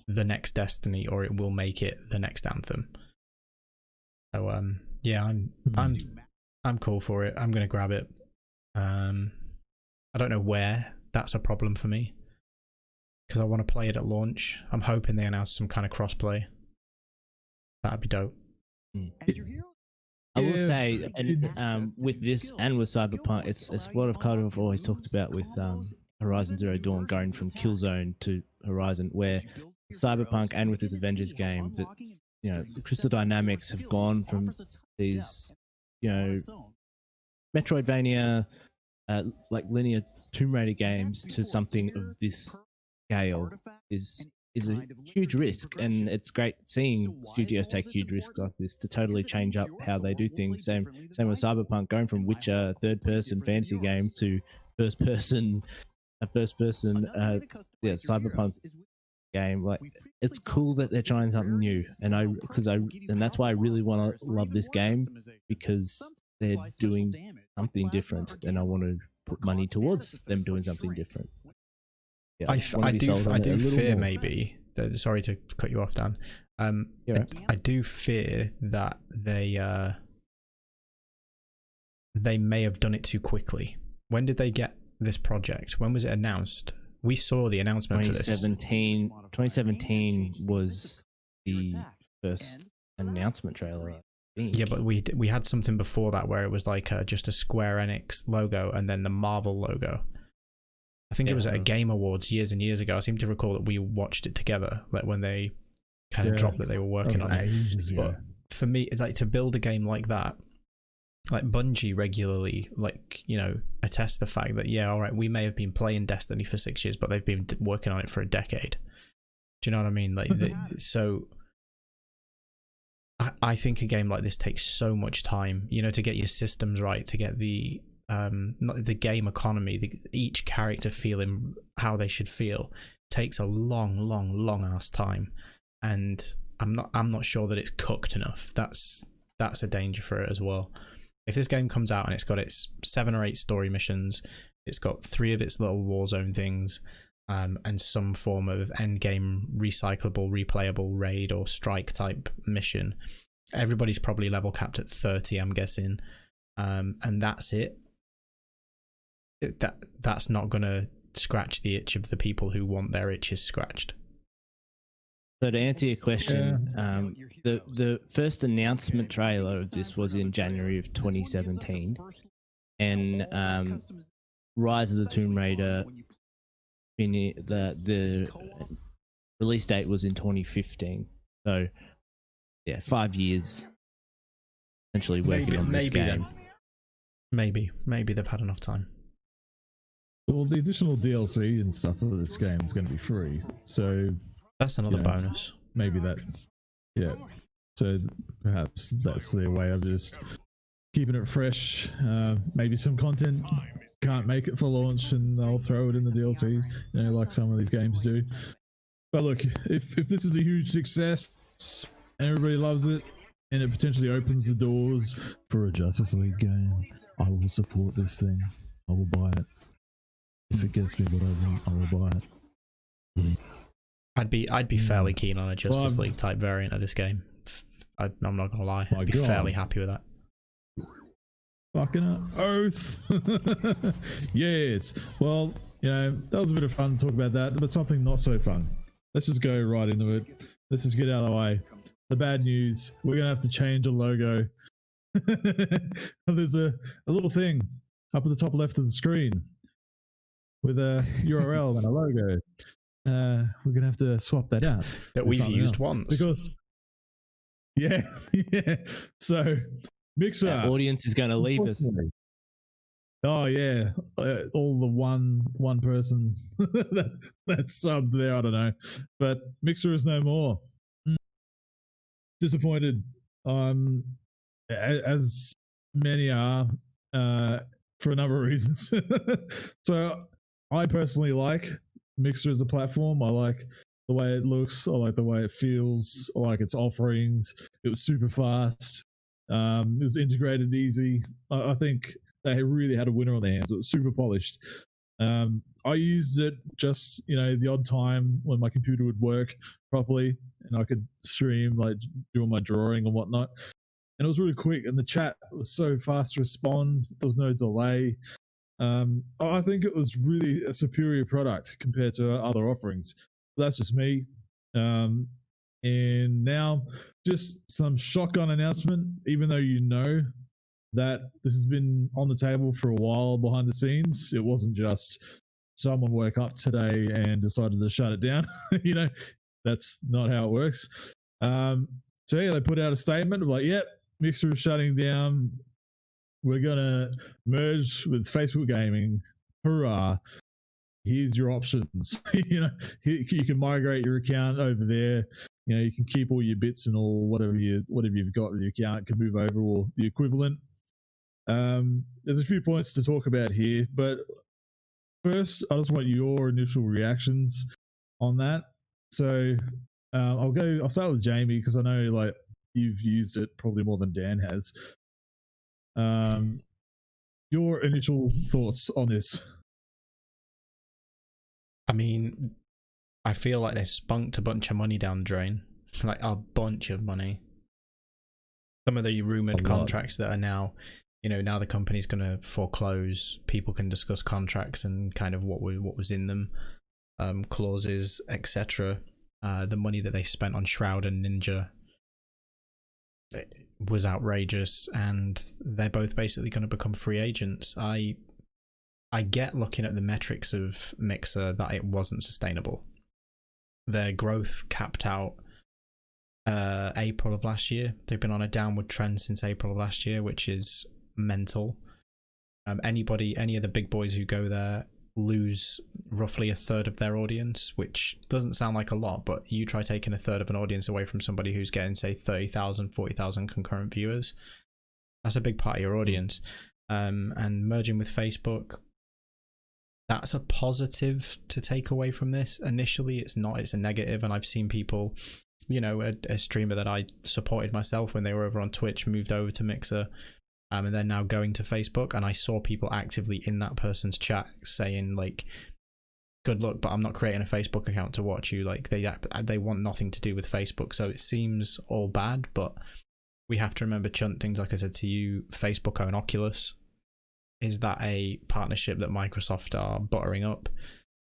the next Destiny, or it will make it the next Anthem. So yeah, I'm cool for it. I'm gonna grab it. I don't know where that's a problem for me, because I want to play it at launch. I'm hoping they announce some kind of crossplay. That'd be dope. I will say, and with this and with Cyberpunk, it's what I've kind of always talked about with Horizon Zero Dawn going from Killzone to Horizon, where Cyberpunk and with this Avengers game, that, you know, the Crystal Dynamics have gone from these, you know, Metroidvania, like linear Tomb Raider games to something of this scale is a huge risk, and it's great seeing studios take huge risks like this to totally change up how they do things. Same with Cyberpunk, going from Witcher third-person fantasy game to first-person Cyberpunk game. Like, it's cool that they're trying something new, and that's why I really want to love this game, because they're doing something different, and I want to put money towards them doing something different. Yeah, I do fear maybe. Sorry to cut you off, Dan. I do fear that they may have done it too quickly. When did they get this project? When was it announced? We saw the announcement for this. 2017 was the first announcement trailer, I think. Yeah, but we had something before that where it was like just a Square Enix logo and then the Marvel logo. I think it was at a Game Awards years and years ago. I seem to recall that we watched it together, like when they kind of dropped that they were working on it. But for me, it's like, to build a game like that, like Bungie regularly, like, you know, attest the fact that, yeah, all right, we may have been playing Destiny for 6 years, but they've been working on it for a decade. Do you know what I mean? Like, so I think a game like this takes so much time, you know, to get your systems right, to get the not the game economy, each character feeling how they should feel, takes a long ass time, and I'm not sure that it's cooked enough. That's a danger for it as well. If this game comes out and it's got its 7 or 8 story missions, it's got 3 of its little Warzone things, and some form of end game recyclable, replayable raid or strike type mission, everybody's probably level capped at 30, I'm guessing, and that's it. That's not gonna scratch the itch of the people who want their itches scratched. So to answer your question, the first announcement trailer of this was in January of 2017, and Rise of the Tomb Raider, the release date was in 2015. So yeah, 5 years essentially working on this game. Then. Maybe they've had enough time. Well, the additional DLC and stuff for this game is going to be free, so that's another bonus. Maybe that, yeah. So perhaps that's their way of just keeping it fresh. Maybe some content can't make it for launch, and they'll throw it in the DLC, you know, like some of these games do. But look, if this is a huge success and everybody loves it, and it potentially opens the doors for a Justice League game, I will support this thing. I will buy it. If it gets me what I want, I will buy it. I'd be fairly keen on a Justice League type variant of this game. I'm not gonna lie, I'd be fairly happy with that. Fucking oath. Yes. Well, you know, that was a bit of fun to talk about that, but something not so fun. Let's just go right into it. Let's just get out of the way. The bad news: we're gonna have to change a logo. There's a little thing up at the top left of the screen with a URL and a logo. We're gonna have to swap that out. That we've used once. Because yeah. So Mixer, our audience is gonna leave us. Oh yeah, all the one person that subbed there. I don't know, but Mixer is no more. Disappointed. As many are, for a number of reasons. So I personally like Mixer as a platform. I like the way it looks. I like the way it feels. I like its offerings. It was super fast. It was integrated easy. I think they really had a winner on their hands. It was super polished. I used it just, the odd time when my computer would work properly and I could stream, like doing my drawing and whatnot. And it was really quick, and the chat was so fast to respond. There was no delay. I think it was really a superior product compared to other offerings. But that's just me. And now, just some shotgun announcement, even though that this has been on the table for a while behind the scenes. It wasn't just someone woke up today and decided to shut it down. That's not how it works. So yeah, they put out a statement of like, yep, Mixer is shutting down. We're gonna merge with Facebook Gaming. Hurrah! Here's your options. You can migrate your account over there. You can keep all your bits and all whatever you've got with your account can move over, or the equivalent. There's a few points to talk about here, but first, I just want your initial reactions on that. So I'll start with Jamie, because I know like you've used it probably more than Dan has. Your initial thoughts on this? I mean, I feel like they spunked a bunch of money down the drain, like a bunch of money. Some of the rumored contracts that are now, now the company's going to foreclose. People can discuss contracts and kind of what was in them, clauses, etc. The money that they spent on Shroud and Ninja was outrageous, and they're both basically going to become free agents. I get, looking at the metrics of Mixer, that it wasn't sustainable. Their growth capped out April of last year. They've been on a downward trend since April of last year, which is mental. Any of the big boys who go there lose roughly a third of their audience, which doesn't sound like a lot, but you try taking a third of an audience away from somebody who's getting, say, 30,000, 40,000 concurrent viewers. That's a big part of your audience. And merging with Facebook, that's a positive to take away from this. Initially, it's not. It's a negative, and I've seen people, a streamer that I supported myself when they were over on Twitch moved over to Mixer, and they're now going to Facebook, and I saw people actively in that person's chat saying like, good luck, but I'm not creating a Facebook account to watch you. Like they want nothing to do with Facebook. So it seems all bad, but we have to remember, Chunt, things like I said to you, Facebook own Oculus. Is that a partnership that Microsoft are buttering up?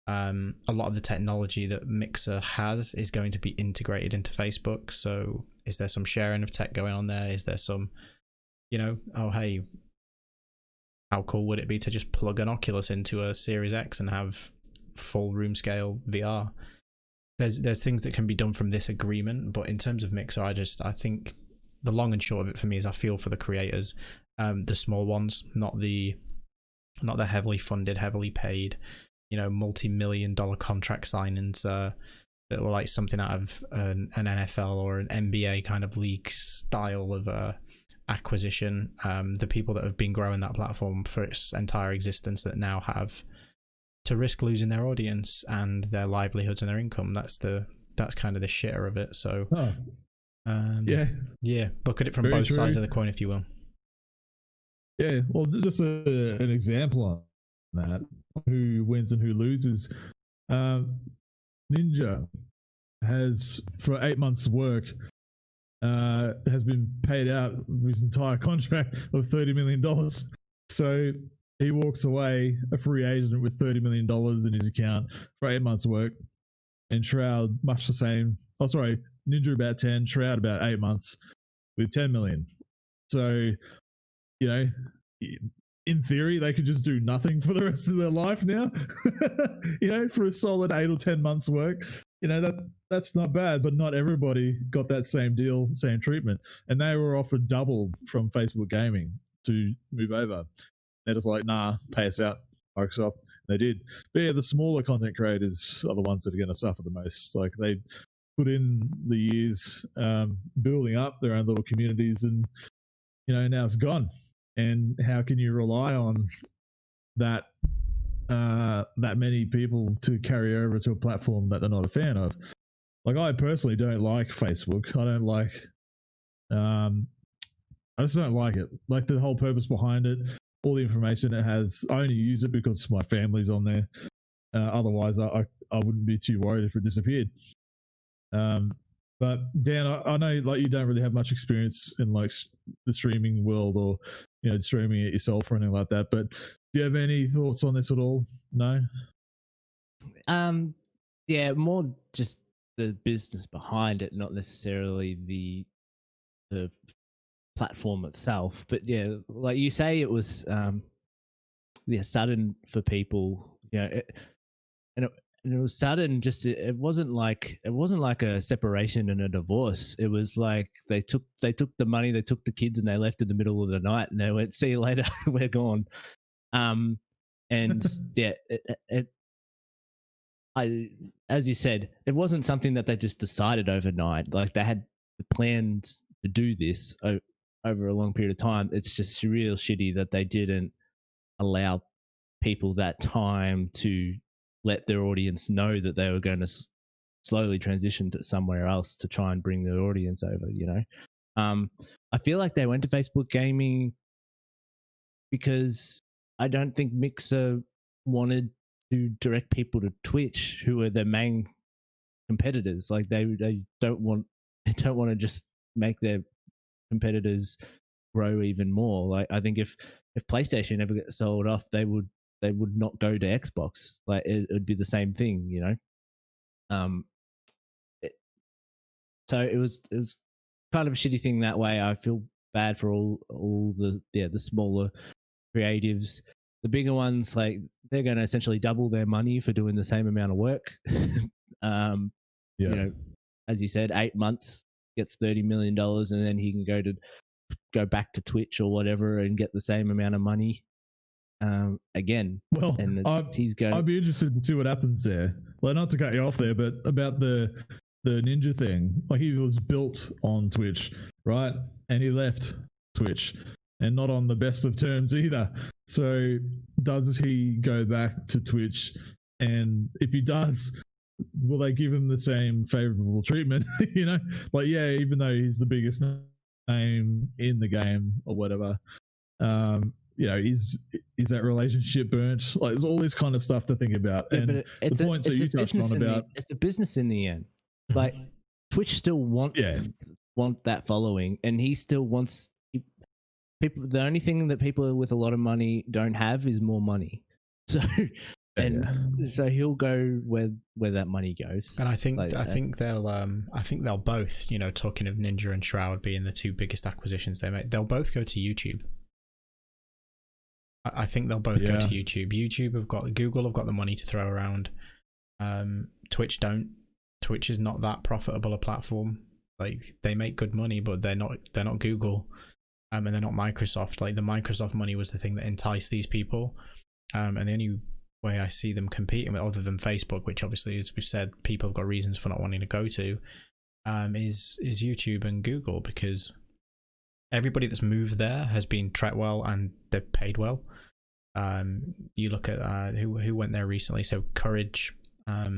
A lot of the technology that Mixer has is going to be integrated into Facebook. So is there some sharing of tech going on there? Is there some, oh, hey, how cool would it be to just plug an Oculus into a Series X and have full room scale VR? There's things that can be done from this agreement, but in terms of Mixer, I think the long and short of it for me is I feel for the creators, the small ones, not the heavily funded, heavily paid, multi-million-dollar contract signings that were like something out of an NFL or an NBA kind of league style of acquisition. The people that have been growing that platform for its entire existence that now have to risk losing their audience and their livelihoods and their income. That's kind of the shitter of it. So yeah, look at it from Very both true. sides of the coin, if you will. Yeah, well, just an example on that, who wins and who loses. Ninja has, for 8 months' work, has been paid out his entire contract of $30 million. So he walks away a free agent with $30 million in his account for 8 months' work. And Shroud, much the same. Oh, sorry, Ninja about 10, Shroud about 8 months with 10 million. So, in theory, they could just do nothing for the rest of their life now, for a solid 8 or 10 months work. That's not bad, but not everybody got that same deal, same treatment. And they were offered double from Facebook Gaming to move over. They're just like, nah, pay us out, Microsoft. They did. But yeah, the smaller content creators are the ones that are going to suffer the most. Like, they put in the years building up their own little communities, and now it's gone. and how can you rely on that that many people to carry over to a platform that they're not a fan of? Like, I personally don't like Facebook. I don't like I just don't like it. Like, the whole purpose behind it, all the information it has. I only use it because my family's on there. Otherwise, I wouldn't be too worried if it disappeared. But Dan, I know like you don't really have much experience in like the streaming world, or streaming it yourself or anything like that. But do you have any thoughts on this at all? No. Yeah, more just the business behind it, not necessarily the platform itself. But yeah, like you say, it was sudden for people, and it was sudden. Just it wasn't like a separation and a divorce. It was like they took the money, they took the kids, and they left in the middle of the night, and they went, "See you later, we're gone." And yeah, as you said, it wasn't something that they just decided overnight. Like, they had plans to do this over a long period of time. It's just real shitty that they didn't allow people that time to let their audience know that they were going to slowly transition to somewhere else to try and bring their audience over. I feel like they went to Facebook gaming because I don't think Mixer wanted to direct people to Twitch, who are their main competitors. Like, they don't want to just make their competitors grow even more. Like, I think if PlayStation ever gets sold off, they would not go to Xbox. Like, it would be the same thing, so it was kind of a shitty thing that way. I feel bad for all the smaller creatives. The bigger ones, like, they're going to essentially double their money for doing the same amount of work. As you said, 8 months gets $30 million, and then he can go back to Twitch or whatever and get the same amount of money again. Well, and I'd be interested to see what happens there. Well, not to cut you off there, but about the Ninja thing. Like, he was built on Twitch, right? And he left Twitch, and not on the best of terms either. So does he go back to Twitch? And if he does, will they give him the same favorable treatment? Like, yeah, even though he's the biggest name in the game or whatever, is that relationship burnt? Like, there's all this kind of stuff to think about. Yeah, and the points that you touched on about it's a business in the end. Like, Twitch still want that following, and he still wants people. The only thing that people with a lot of money don't have is more money. So so he'll go where that money goes. And I think they'll both, talking of Ninja and Shroud being the two biggest acquisitions they made, they'll both go to YouTube. I think they'll both go to YouTube. Google have got the money to throw around. Twitch don't. Twitch is not that profitable a platform. Like, they make good money, but they're not Google, and they're not Microsoft. Like, the Microsoft money was the thing that enticed these people, and the only way I see them competing with, other than Facebook, which obviously, as we've said, people have got reasons for not wanting to go to, is YouTube and Google, because everybody that's moved there has been treated well and they've paid well. You look at who went there recently. So Courage, a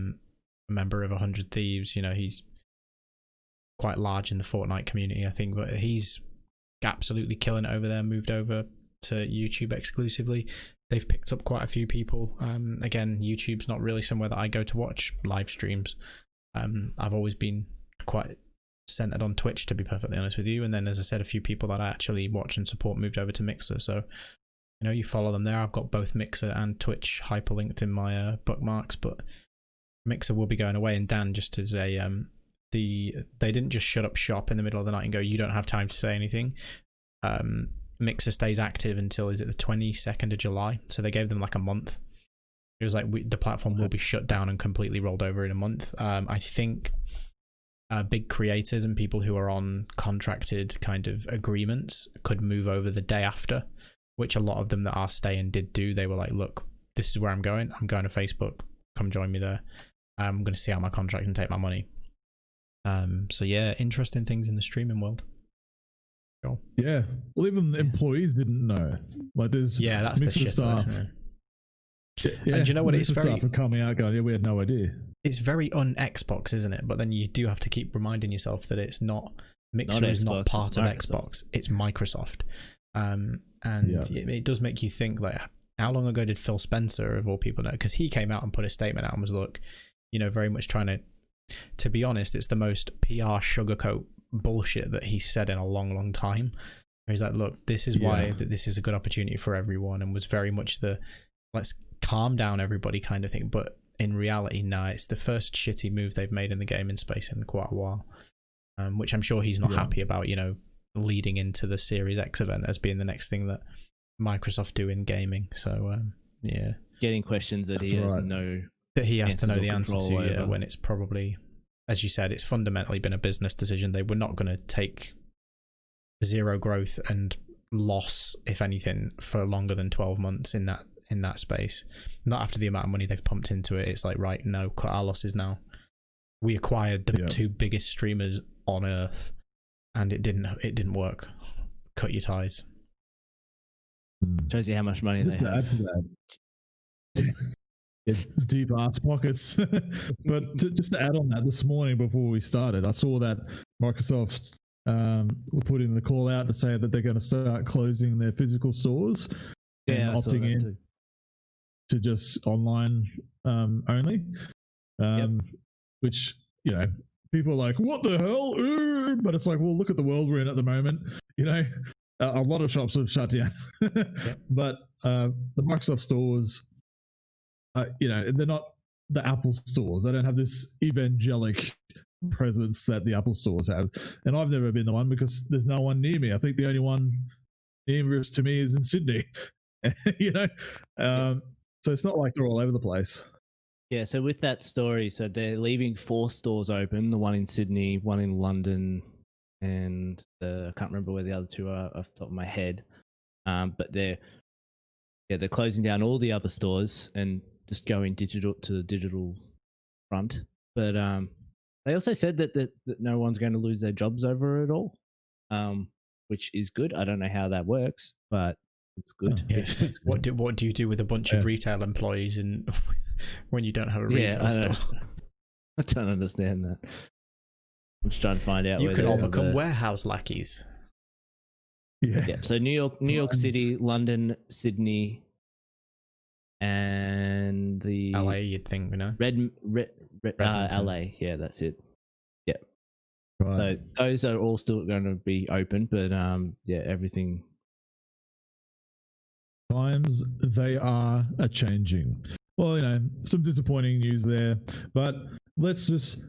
member of 100 Thieves, he's quite large in the Fortnite community, I think, but he's absolutely killing it over there. Moved over to YouTube exclusively. They've picked up quite a few people. Again, YouTube's not really somewhere that I go to watch live streams. I've always been quite centered on Twitch, to be perfectly honest with you. And then, as I said, a few people that I actually watch and support moved over to Mixer. So, you follow them there. I've got both Mixer and Twitch hyperlinked in my bookmarks, but Mixer will be going away. And Dan, just as a they didn't just shut up shop in the middle of the night and go, you don't have time to say anything. Mixer stays active until, is it the 22nd of July? So they gave them like a month. It was like, the platform will be shut down and completely rolled over in a month. I think big creators and people who are on contracted kind of agreements could move over the day after, which a lot of them that are staying did do. They were like, look, this is where I'm going to Facebook, come join me there. I'm going to see out my contract and take my money. So yeah, interesting things in the streaming world. Yeah. Well, even the employees didn't know. Like, there's that's the mixed shit. staff. Yeah, And you know what? It's mixed very staff are coming out going, yeah, we had no idea. It's very un-Xbox, isn't it? But then you do have to keep reminding yourself that it's not Mixer is not part of Xbox. It's Microsoft. It does make you think, like, how long ago did Phil Spencer, of all people, know? Because he came out and put a statement out and was, look, very much trying to be honest, it's the most PR sugarcoat bullshit that he's said in a long, long time. He's like, look, this is why that this is a good opportunity for everyone, and was very much the let's calm down everybody kind of thing. But in reality, no, it's the first shitty move they've made in the gaming space in quite a while, which I'm sure he's not happy about, leading into the Series X event as being the next thing that Microsoft do in gaming. So, Getting questions that he has to know the answer to, over. when it's probably, as you said, it's fundamentally been a business decision. They were not going to take zero growth and loss, if anything, for longer than 12 months in that space. Not after the amount of money they've pumped into it. It's like, right, no, cut our losses now. We acquired the two biggest streamers on earth, and it didn't work. Cut your ties. Shows you how much money they have. Deep ass pockets. But just to add on that, this morning before we started, I saw that Microsoft were putting the call out to say that they're going to start closing their physical stores and opting in to just online only. Which, people are like, what the hell? But it's like, well, look at the world we're in at the moment. A lot of shops have shut down. But the Microsoft stores, they're not the Apple stores. They don't have this evangelic presence that the Apple stores have. And I've never been the one because there's no one near me. I think the only one nearest to me is in Sydney. So it's not like they're all over the place. Yeah, so with that story, so they're leaving 4 stores open, the one in Sydney, one in London, and I can't remember where the other 2 are off the top of my head. But they're closing down all the other stores and just going digital to the digital front. But they also said that no one's going to lose their jobs over it all, which is good. I don't know how that works, but it's good. Yeah. What do you do with a bunch of retail employees when you don't have a retail store? I don't understand that. I'm just trying to find out. You can all become warehouse lackeys. Yeah. So New York City, London, Sydney, and the LA. You'd think, LA. Yeah, that's it. Yeah. Right. So those are all still going to be open, but everything. Times they are a changing. Well, some disappointing news there, but let's just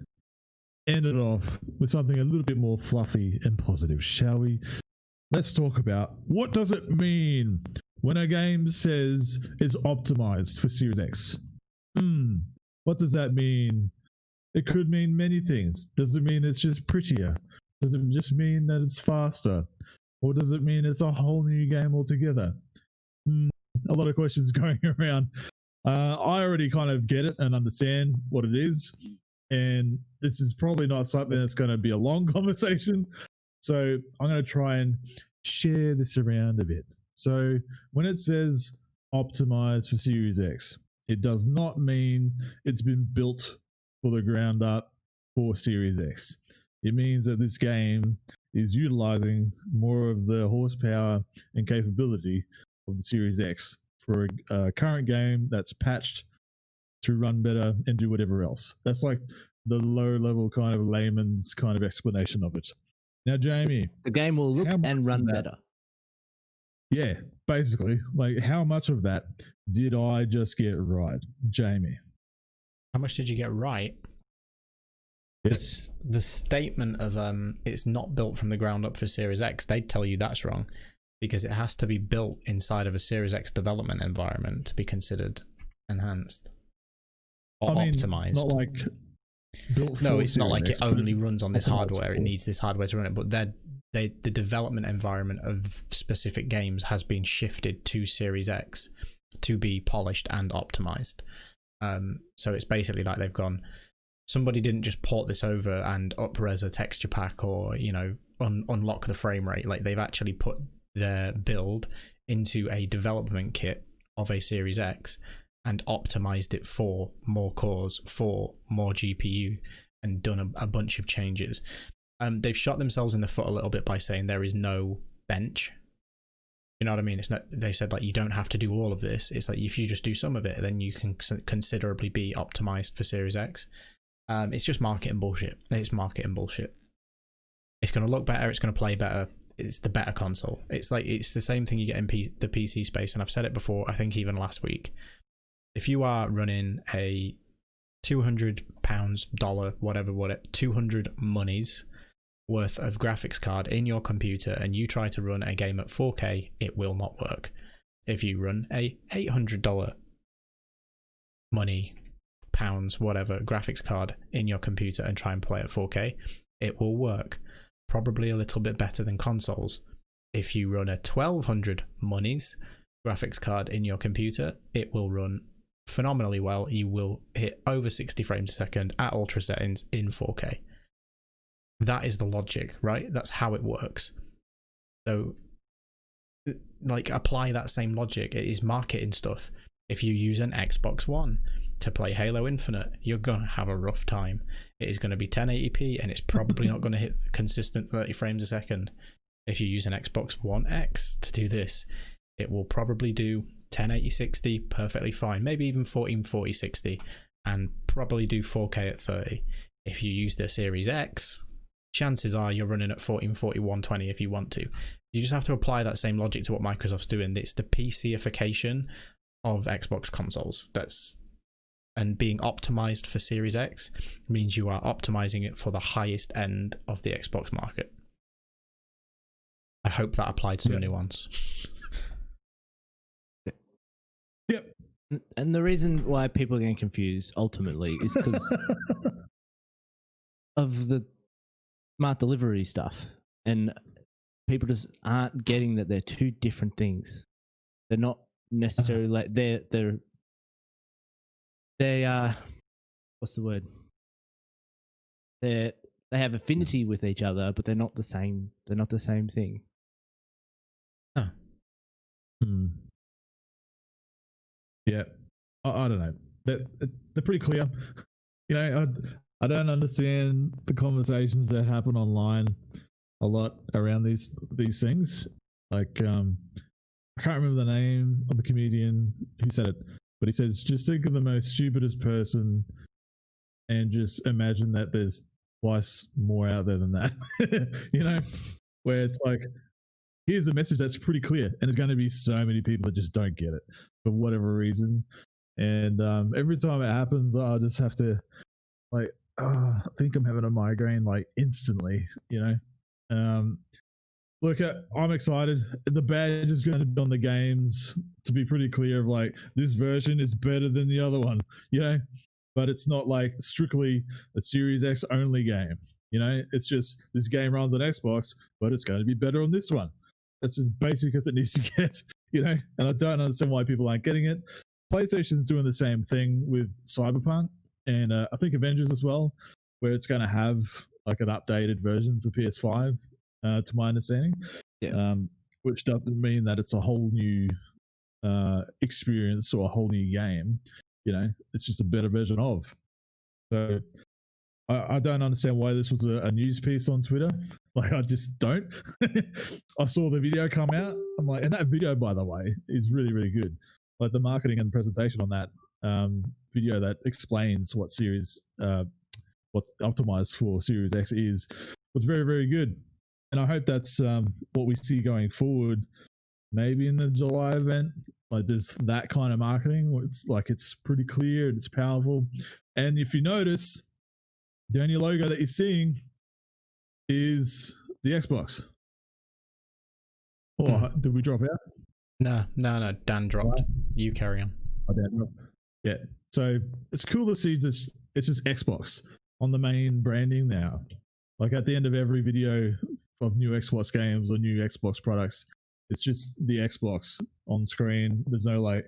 end it off with something a little bit more fluffy and positive, shall we? Let's talk about what does it mean when a game says it's optimized for Series X. What does that mean? It could mean many things. Does it mean it's just prettier? Does it just mean that it's faster? Or does it mean it's a whole new game altogether? A lot of questions going around. I already kind of get it and understand what it is. And this is probably not something that's going to be a long conversation. So I'm going to try and share this around a bit. So when it says optimized for Series X, it does not mean it's been built for the ground up for Series X. It means that this game is utilizing more of the horsepower and capability of the Series X for a current game that's patched to run better and do whatever else. That's like the low level kind of layman's kind of explanation of it. Now, Jamie, the game will look and run better. Yeah, basically. Like, how much of that did I just get right, Jamie? How much did you get right? It's the statement of it's not built from the ground up for Series X. They'd tell you that's wrong, because it has to be built inside of a Series X development environment to be considered enhanced or optimized. Not like built for it's not like Series it X, only runs on this hardware. for. It needs this hardware to run it. But the development environment of specific games has been shifted to Series X to be polished and optimized. So it's basically like somebody didn't just port this over and up-res a texture pack or, unlock the frame rate. Like they've actually put their build into a development kit of a Series X and optimized it for more cores, for more GPU, and done a bunch of changes. They've shot themselves in the foot a little bit by saying there is no bench. You know what I mean? It's not. They said like you don't have to do all of this. It's like if you just do some of it, then you can considerably be optimized for Series X. It's just marketing bullshit. It's marketing bullshit. It's going to look better. It's going to play better. It's the better console. It's like it's the same thing you get in the PC space. And I've said it before. I think even last week. If you are running a £200, dollar, whatever, 200 monies worth of graphics card in your computer, and you try to run a game at 4K, it will not work. If you run a $800 money, pounds, whatever, graphics card in your computer and try and play at 4K, it will work. Probably a little bit better than consoles. If you run a 1200 monies graphics card in your computer, it will run phenomenally well. You will hit over 60 frames a second at ultra settings in 4K. That is the logic, right? That's how it works. So, like, apply that same logic. It is marketing stuff. If you use an Xbox One to play Halo Infinite, you're gonna have a rough time. It is going to be 1080p, and it's probably not going to hit consistent 30 frames a second. If you use an Xbox One X to do this, it will probably do 1080-60 perfectly fine, maybe even 1440-60, and probably do 4K at 30. If you use the Series X, chances are you're running at 1440-120 if you want to. You just have to apply that same logic to what Microsoft's doing. It's the PCification of Xbox consoles. And being optimized for Series X means you are optimizing it for the highest end of the Xbox market. I hope that applied some nuance. Yep. And the reason why people are getting confused ultimately is because of the smart delivery stuff, and people just aren't getting that they're two different things. They're not necessarily like they are, what's the word? They have affinity with each other, but they're not the same. They're not the same thing. Huh. Yeah, I don't know. They're pretty clear. You know, I don't understand the conversations that happen online a lot around these things. Like, I can't remember the name of the comedian who said it, but he says, just think of the most stupidest person and just imagine that there's twice more out there than that. You know, where it's like, here's a message that's pretty clear, and there's going to be so many people that just don't get it for whatever reason. And every time it happens, I just have to, like, I think I'm having a migraine, like, instantly, you know. Look, I'm excited. The badge is going to be on the games to be pretty clear of, like, this version is better than the other one, you know, but it's not like strictly a Series X only game, you know. It's just this game runs on Xbox, but it's going to be better on this one. That's as basic as it needs to get, you know. And I don't understand why people aren't getting it. PlayStation's doing the same thing with Cyberpunk, and I think Avengers as well, where it's going to have like an updated version for PS5, to my understanding. Yeah. Which doesn't mean that it's a whole new experience or a whole new game. You know, it's just a better version of. So I don't understand why this was a news piece on Twitter. Like, I just don't. I saw the video come out. I'm like, and that video, by the way, is really, really good. Like, the marketing and presentation on that video that explains what's optimized for Series X was very, very good. And I hope that's what we see going forward. Maybe in the July event, like, there's that kind of marketing where it's like, it's pretty clear and it's powerful. And if you notice, the only logo that you're seeing is the Xbox. Oh, did we drop out? No. Dan dropped. You carry on. Oh, Dan dropped. Yeah. So it's cool to see this. It's just Xbox on the main branding now. Like, at the end of every video of new Xbox games or new Xbox products, it's just the Xbox on screen. There's no, like,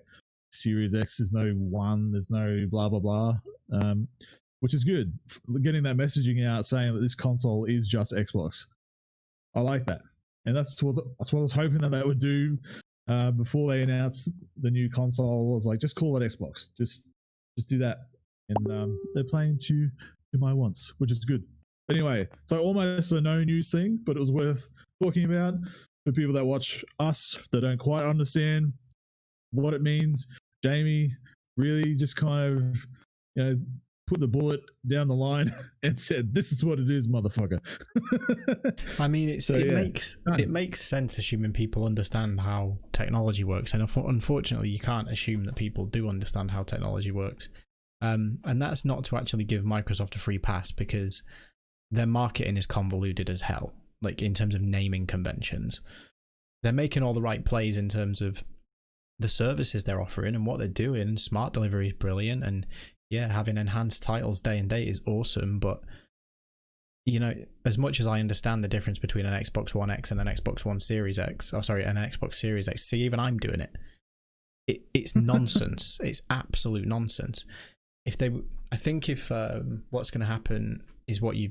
Series X. There's no one. There's no blah, blah, blah. Which is good. Getting that messaging out saying that this console is just Xbox. I like that, and that's what I was hoping that they would do before they announced the new console. I was like, just call it Xbox, just do that, and they're playing to my wants, which is good. Anyway, so almost a no news thing, but it was worth talking about for people that watch us that don't quite understand what it means. Jamie really just kind of, put the bullet down the line and said, "This is what it is, motherfucker." I mean, it makes sense, assuming people understand how technology works, and unfortunately, you can't assume that people do understand how technology works. And that's not to actually give Microsoft a free pass, because their marketing is convoluted as hell. Like, in terms of naming conventions, they're making all the right plays in terms of the services they're offering and what they're doing. Smart delivery is brilliant, and yeah, having enhanced titles day and date is awesome. But as much as I understand the difference between an Xbox One X and an Xbox One Series X, an Xbox Series X, see, even I'm doing it. It's nonsense. It's absolute nonsense. I think if what's going to happen is what you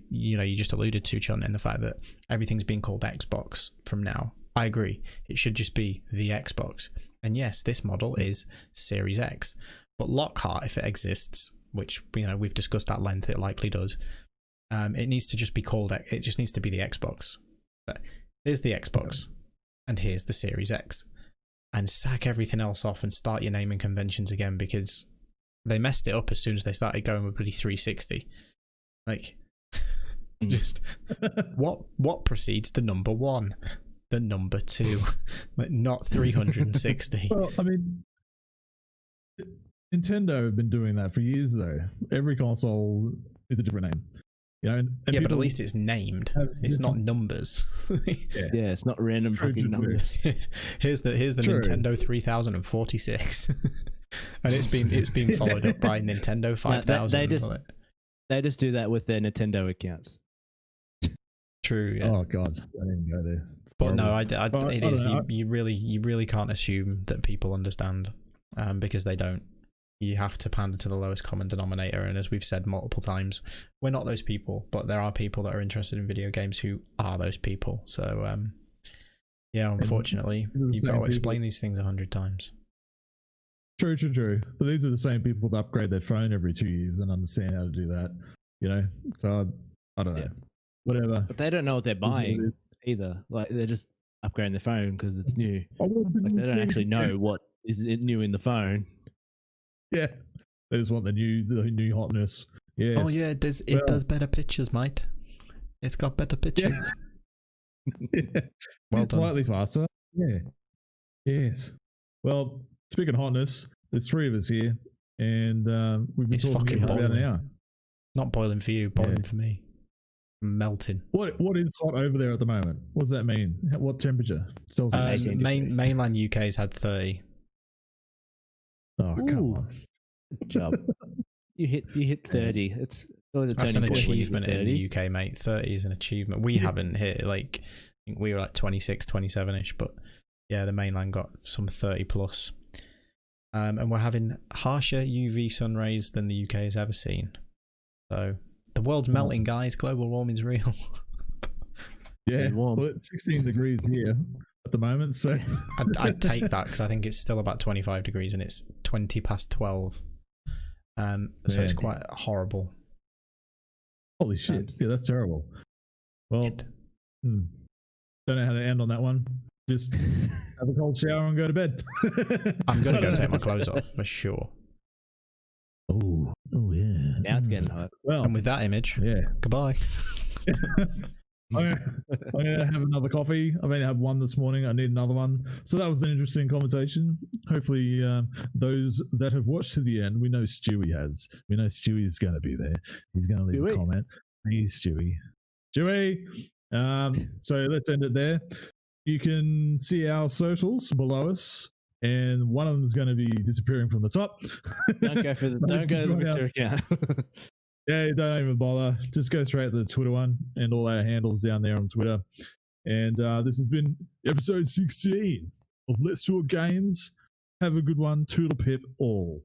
just alluded to, John, in the fact that everything's being called Xbox from now. I agree. It should just be the Xbox. And yes, this model is Series X. But Lockhart, if it exists, which we've discussed at length, it likely does, it needs to just be called, it just needs to be the Xbox. But here's the Xbox, and here's the Series X. And sack everything else off and start your naming conventions again, because they messed it up as soon as they started going with bloody 360. Like, just what precedes the number one? The number two, like, not 360. Well, I mean, Nintendo have been doing that for years, though. Every console is a different name, and yeah, but at least it's named. It's not numbers. Yeah, it's not random fucking numbers. Here's the Nintendo 3046, and it's been followed up by Nintendo 5000. They just do that with their Nintendo accounts. True. Yeah. Oh god, I didn't go there. But no, it is. You really can't assume that people understand, because they don't. You have to pander to the lowest common denominator, and as we've said multiple times, we're not those people, but there are people that are interested in video games who are those people. So, yeah, unfortunately, you've got to explain these things 100 times. True. But these are the same people that upgrade their phone every 2 years and understand how to do that. So I don't know. Yeah. Whatever. But they don't know what they're buying either. Like, they're just upgrading their phone because it's new. Like, they don't actually know what is new in the phone. Yeah, they just want the new hotness. Yes. Oh yeah, it does better pictures, mate. It's got better pictures. Yeah. Well done. Slightly faster. Yeah. Yes. Well, speaking of hotness, there's 3 of us here, and we've been talking for about an hour. Not boiling for you, boiling for me. Melting. What is hot over there at the moment? What does that mean? What temperature? Mainland UK's had 30. Oh, come on. Good job. You hit 30. That's an achievement in the UK, mate. 30 is an achievement. We haven't hit, like, I think we were like 26, 27-ish, but yeah, the mainland got some 30 plus. And we're having harsher UV sun rays than the UK has ever seen. So the world's melting, guys. Global warming's real. Yeah, well, it's 16 degrees here at the moment, so I'd take that, because I think it's still about 25 degrees and it's 20 past 12. So it's quite horrible. Holy shit. Yeah, that's terrible. Well, don't know how to end on that one. Just have a cold shower and go to bed. I'm going to go take my clothes off for sure. Oh yeah. Now it's getting hot. Well, and with that image, goodbye. I'm gonna have another coffee. I've only had one this morning. I need another one. So that was an interesting conversation. Hopefully, those that have watched to the end, we know Stewie has. We know Stewie's going to be there. He's going to leave a comment. Please, Stewie. So let's end it there. You can see our socials below us, and one of them is going to be disappearing from the top. Don't go to the Mr. account. Yeah, don't even bother. Just go straight to the Twitter one, and all our handles down there on Twitter. And this has been episode 16 of Let's Talk Games. Have a good one. Toodle pip all.